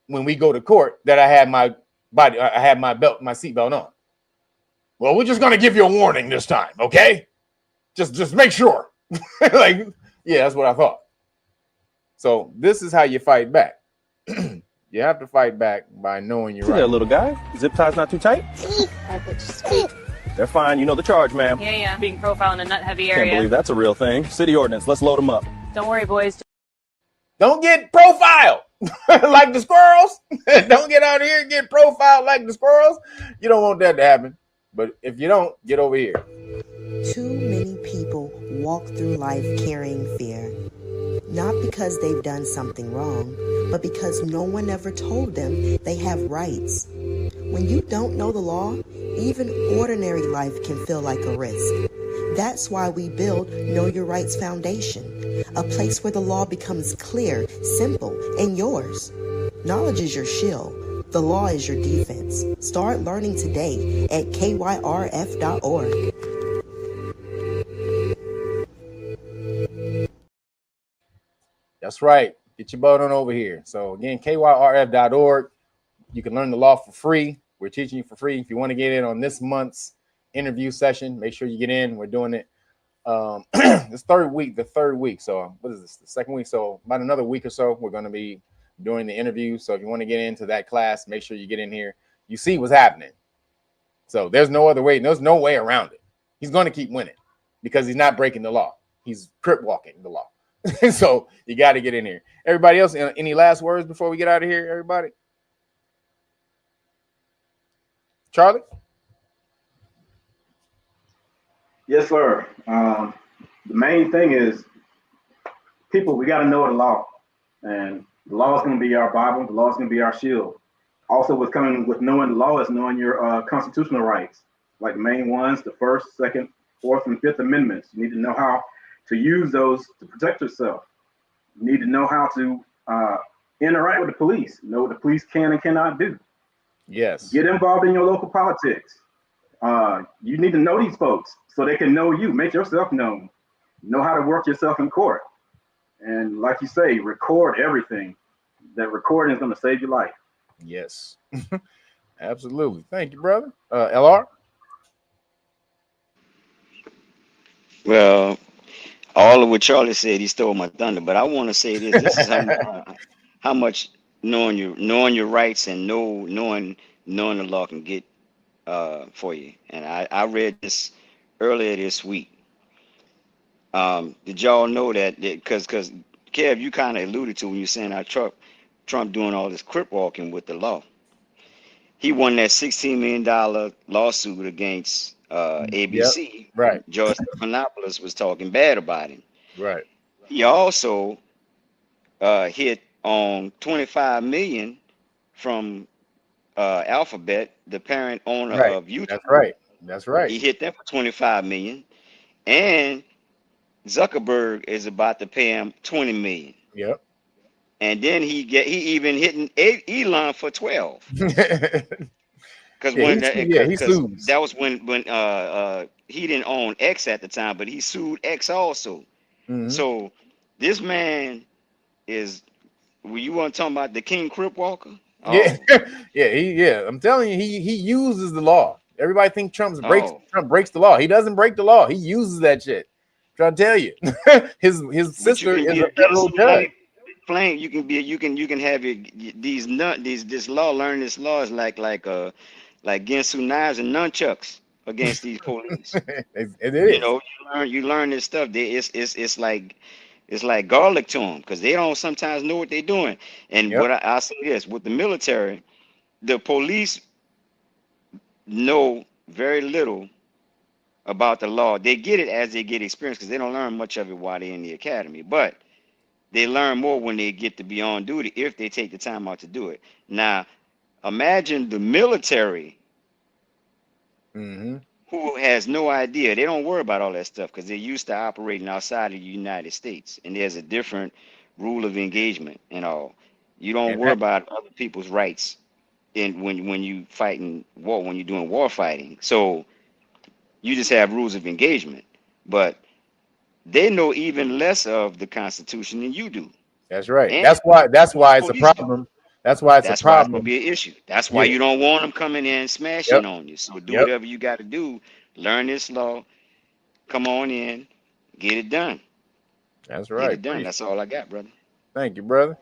when we go to court that I had my seatbelt on. Well, we're just gonna give you a warning this time, okay? Just make sure. Like, yeah, that's what I thought. So this is how you fight back. You have to fight back by knowing your See right. there, little guy. Zip tie's not too tight? They're fine. You know the charge, ma'am. Yeah. Being profiled in a nut-heavy Can't area. believe that's a real thing. City ordinance. Let's load them up. Don't worry, boys. Don't get profiled like the squirrels. Don't get out here and get profiled like the squirrels. You don't want that to happen. But if you don't, get over here. Too many people walk through life carrying fear. Not because they've done something wrong, but because no one ever told them they have rights. When you don't know the law, even ordinary life can feel like a risk. That's why we build Know Your Rights Foundation, a place where the law becomes clear, simple, and yours. Knowledge is your shield. The law is your defense. Start learning today at KYRF.org. That's right. Get your butt on over here. So again, KYRF.org. You can learn the law for free. We're teaching you for free. If you want to get in on this month's interview session, make sure you get in. We're doing it this the third week. So what is this? The second week. So about another week or so, we're going to be doing the interview. So if you want to get into that class, make sure you get in here. You see what's happening. So there's no other way. There's no way around it. He's going to keep winning because he's not breaking the law. He's crip walking the law. So you got to get in here. Everybody else, any last words before we get out of here, everybody? Charlie? Yes, sir. The main thing is, people, we got to know the law. And the law is going to be our Bible. The law is going to be our shield. Also, what's coming with knowing the law is knowing your constitutional rights, like the main ones, the First, Second, Fourth, and Fifth Amendments. You need to know how to use those to protect yourself. You need to know how to interact with the police, know what the police can and cannot do. Yes. Get involved in your local politics. You need to know these folks so they can know you. Make yourself known. Know how to work yourself in court. And like you say, record everything. That recording is going to save your life. Yes. Absolutely. Thank you, brother. LR? Well, all of what Charlie said, he stole my thunder. But I want to say this: this is how much knowing your rights and knowing the law can get for you. And I read this earlier this week. Did y'all know that? Because Kev, you kind of alluded to when you saying how Trump doing all this crip walking with the law. He won that $16 million lawsuit against ABC. Yep. Right. George Stephanopoulos was talking bad about him. Right. He also hit on 25 million from Alphabet, the parent owner Right. of YouTube. That's right. That's right. He hit that for 25 million, and Zuckerberg is about to pay him 20 million. Yep. And then he even hitting Elon for 12. Because that was when he didn't own X at the time, but he sued X also. Mhm. So this man is. Well, you want to talk about the King Crip Walker? Oh. Yeah. I'm telling you, he uses the law. Everybody thinks Trump breaks the law. He doesn't break the law. He uses that shit. I'm trying to tell you, his sister is a federal judge. Flame, you can have this law. Learn this law is like Gensu knives and nunchucks against these police. It is. You know, you learn this stuff. It's like garlic to them because they don't sometimes know what they're doing. And what I say this with the military, the police know very little about the law. They get it as they get experience because they don't learn much of it while they're in the academy. But they learn more when they get to be on duty if they take the time out to do it. Now, imagine the military who has no idea. They don't worry about all that stuff because they're used to operating outside of the United States. And there's a different rule of engagement and all. You don't worry about other people's rights when you fighting war, when you're doing war fighting. So you just have rules of engagement. But they know even less of the Constitution than you do. That's right. And That's why it's a problem. That's why it's a problem. That's going to be an issue. That's why you don't want them coming in and smashing on you. So do whatever you got to do. Learn this law. Come on in. Get it done. That's right. Get it done. That's all I got, brother. Thank you, brother.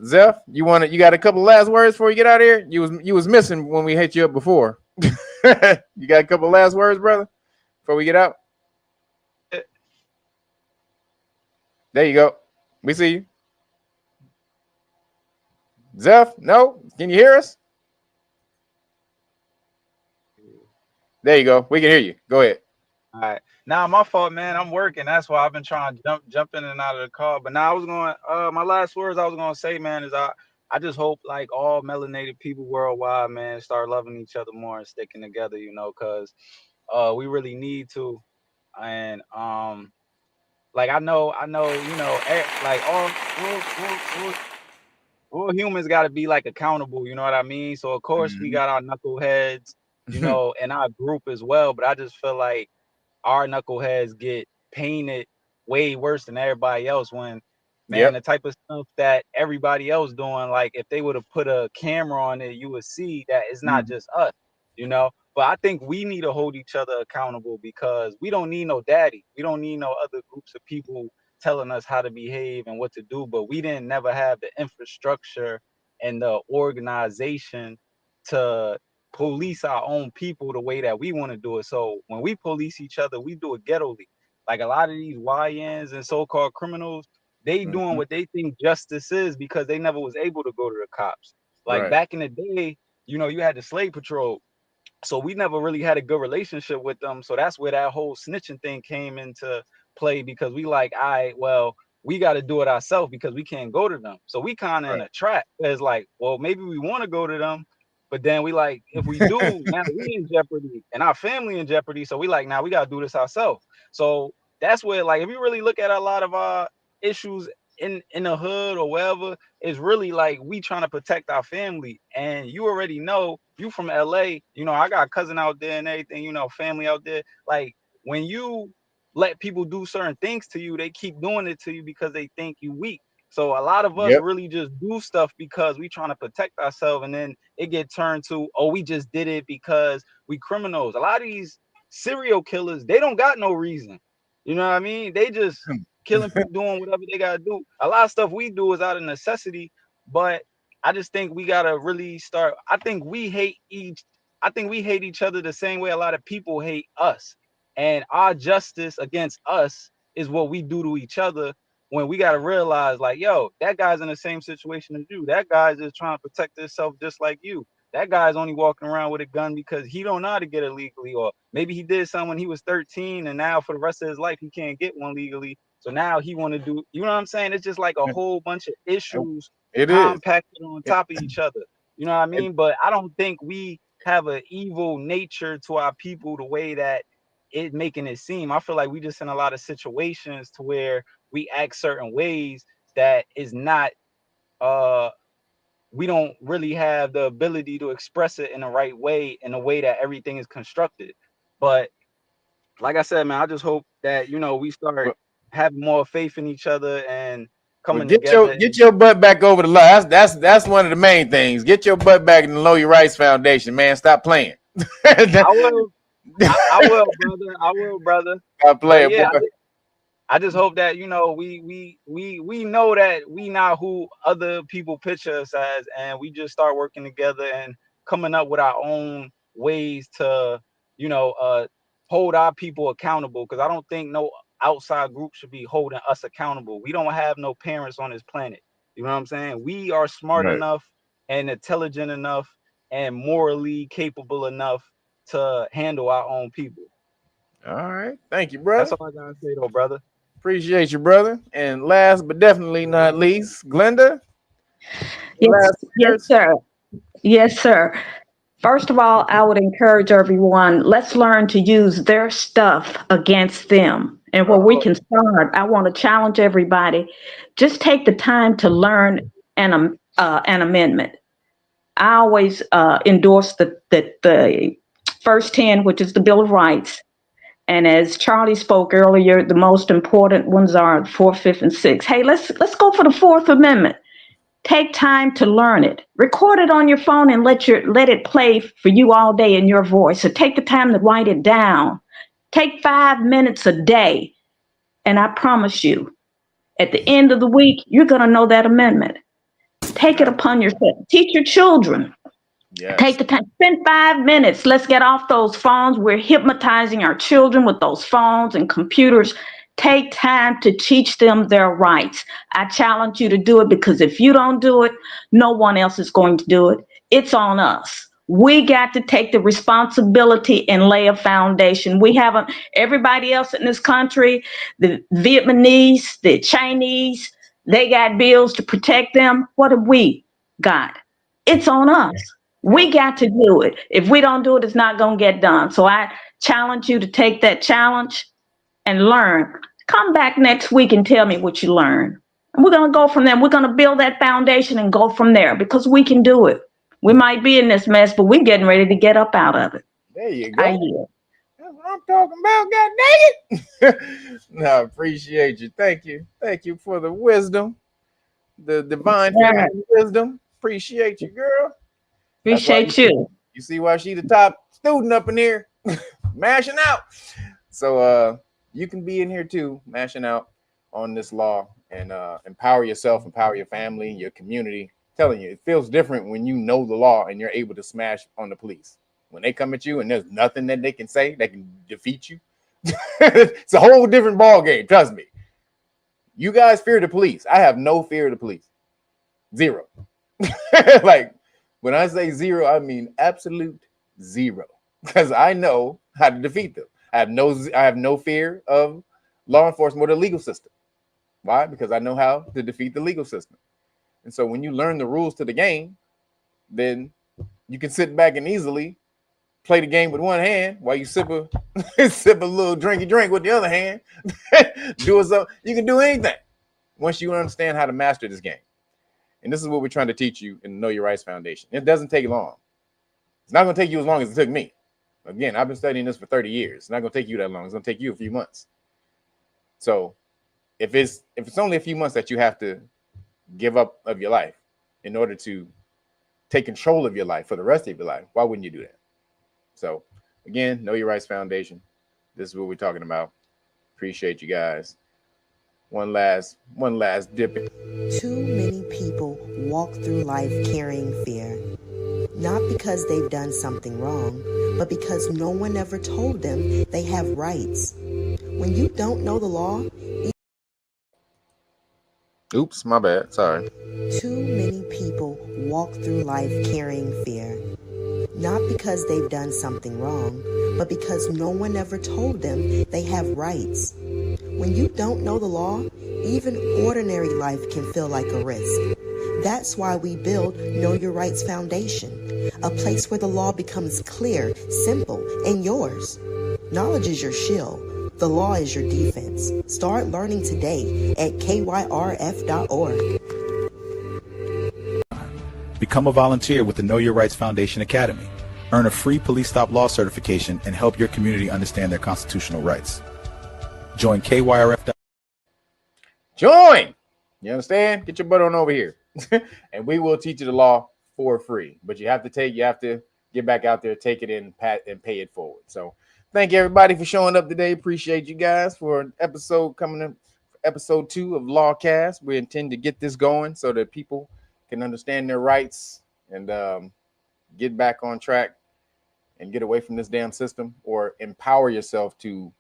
Zeph, you got a couple last words before you get out of here? You was missing when we hit you up before. You got a couple last words, brother, before we get out? There you go. We see you. Zeph, no? Can you hear us? There you go. We can hear you. Go ahead. All right. Now, my fault, man. I'm working. That's why I've been trying to jump in and out of the car. But now I was going, my last words I was going to say, man, is I just hope like all melanated people worldwide, man, start loving each other more and sticking together, you know, because we really need to. And like I know, you know, like all humans got to be like accountable, you know what I mean? So of course we got our knuckleheads, you know, in our group as well. But I just feel like our knuckleheads get painted way worse than everybody else when, man, the type of stuff that everybody else doing, like if they would have put a camera on it, you would see that it's not just us, you know. But I think we need to hold each other accountable because we don't need no daddy. We don't need no other groups of people telling us how to behave and what to do. But we didn't never have the infrastructure and the organization to police our own people the way that we want to do it. So when we police each other, we do it ghetto-ly. Like a lot of these YNs and so-called criminals, they doing what they think justice is because they never was able to go to the cops. Like back in the day, you know, you had the slave patrol. So we never really had a good relationship with them. So that's where that whole snitching thing came into play because we like, all right, well, we got to do it ourselves because we can't go to them. So we kind of in a trap. It's like, well, maybe we want to go to them, but then we like, if we do, now we in jeopardy and our family in jeopardy. So we like, now we got to do this ourselves. So that's where, like, if you really look at a lot of our issues in the hood or wherever, it's really like we trying to protect our family. And you already know, you from LA, you know, I got a cousin out there and everything, you know, family out there. Like when you let people do certain things to you, they keep doing it to you because they think you weak. So a lot of us really just do stuff because we trying to protect ourselves, and then it get turned to, oh, we just did it because we criminals. A lot of these serial killers, they don't got no reason. You know what I mean? They just killing people, doing whatever they gotta do. A lot of stuff we do is out of necessity, but I just think we gotta really start. I think we hate each other the same way a lot of people hate us. And our justice against us is what we do to each other, when we got to realize, like, yo, that guy's in the same situation as you. That guy's just trying to protect himself just like you. That guy's only walking around with a gun because he don't know how to get it legally, or maybe he did something when he was 13 and now for the rest of his life he can't get one legally. So now he want to do, you know what I'm saying? It's just like a whole bunch of issues compacted on top of each other. You know what I mean? But I don't think we have an evil nature to our people the way that it making it seem. I feel like we just in a lot of situations to where we act certain ways that is not we don't really have the ability to express it in the right way, in a way that everything is constructed. But like I said, man, I just hope that, you know, we start having more faith in each other and coming together. Get your butt back over the law. That's one of the main things. Get your butt back in the Lawyer Rights Foundation, man. Stop playing. I will, brother. I will, brother. Stop playing, yeah, boy. I just hope that, you know, we know that we not who other people picture us as, and we just start working together and coming up with our own ways to, you know, hold our people accountable. Because I don't think no outside group should be holding us accountable. We don't have no parents on this planet. You know what I'm saying? We are smart enough and intelligent enough and morally capable enough to handle our own people. All right. Thank you, brother. That's all I gotta say, though, brother. Appreciate you, brother. And last but definitely not least, Glenda. Yes, sir. Yes, sir. First of all, I would encourage everyone, let's learn to use their stuff against them. And where we can start, I want to challenge everybody, just take the time to learn an amendment. I always endorse the first 10, which is the Bill of Rights. And as Charlie spoke earlier, the most important ones are 4th, 5th, and 6th. Hey, let's go for the 4th Amendment. Take time to learn it. Record it on your phone and let it play for you all day in your voice. So take the time to write it down. Take 5 minutes a day. And I promise you, at the end of the week, you're going to know that amendment. Take it upon yourself. Teach your children. Yes. Take the time, spend 5 minutes. Let's get off those phones. We're hypnotizing our children with those phones and computers. Take time to teach them their rights. I challenge you to do it, because if you don't do it, no one else is going to do it. It's on us. We got to take the responsibility and lay a foundation. We haven't, everybody else in this country, the Vietnamese, the Chinese, they got bills to protect them. What have we got? It's on us. We got to do it. If we don't do it, it's not going to get done. So I challenge you to take that challenge and learn. Come back next week and tell me what you learned. And we're going to go from there. We're going to build that foundation and go from there, because we can do it. We might be in this mess, but we're getting ready to get up out of it. There you go. That's what I'm talking about. God dang it. No, I appreciate you. Thank you. Thank you for the wisdom, the divine wisdom. Appreciate you, girl. Appreciate you. You see why she the top student up in here, mashing out. So you can be in here too, mashing out on this law, and empower yourself, empower your family, your community. I'm telling you, it feels different when you know the law and you're able to smash on the police. When they come at you and there's nothing that they can say that can defeat you, it's a whole different ball game. Trust me. You guys fear the police. I have no fear of the police. Zero. Like, when I say zero, I mean absolute zero, because I know how to defeat them. I have no fear of law enforcement or the legal system. Why? Because I know how to defeat the legal system. And so when you learn the rules to the game, then you can sit back and easily play the game with one hand while you sip a little drinky drink with the other hand. You can do anything once you understand how to master this game. And this is what we're trying to teach you in the Know Your Rights Foundation. It doesn't take long. It's not going to take you as long as it took me. Again, I've been studying this for 30 years. It's not going to take you that long. It's going to take you a few months. So if it's only a few months that you have to give up of your life in order to take control of your life for the rest of your life, why wouldn't you do that? So again, Know Your Rights Foundation. This is what we're talking about. Appreciate you guys. One last dip. Too many people walk through life carrying fear, not because they've done something wrong, but because no one ever told them they have rights. When you don't know the law, Oops, my bad. Sorry. too many people walk through life carrying fear. Not because they've done something wrong, but because no one ever told them they have rights. When you don't know the law, even ordinary life can feel like a risk. That's why we build Know Your Rights Foundation, a place where the law becomes clear, simple, and yours. Knowledge is your shield. The law is your defense. Start learning today at KYRF.org. Become a volunteer with the Know Your Rights Foundation Academy. Earn a free police stop law certification and help your community understand their constitutional rights. Join KYRF. Join. You understand? Get your butt on over here. And we will teach you the law for free. But you have to get back out there, take it in, and pay it forward. So thank you everybody for showing up today. Appreciate you guys for an episode coming up, episode 2 of LawCast. We intend to get this going so that people can understand their rights and get back on track and get away from this damn system, or empower yourself to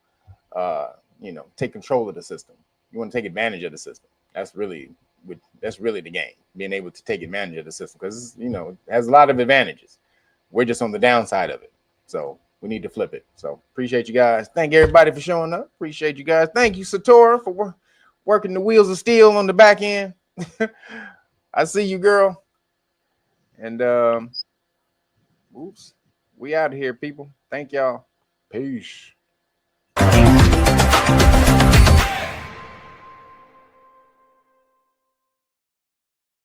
take control of the system. You want to take advantage of the system. That's really the game, being able to take advantage of the system, because it has a lot of advantages. We're just on the downside of it, so we need to flip it. So appreciate you guys. Thank everybody for showing up. Appreciate you guys. Thank you, Satora, for working the wheels of steel on the back end. I see you, girl. And oops, we out of here, people. Thank y'all. Peace.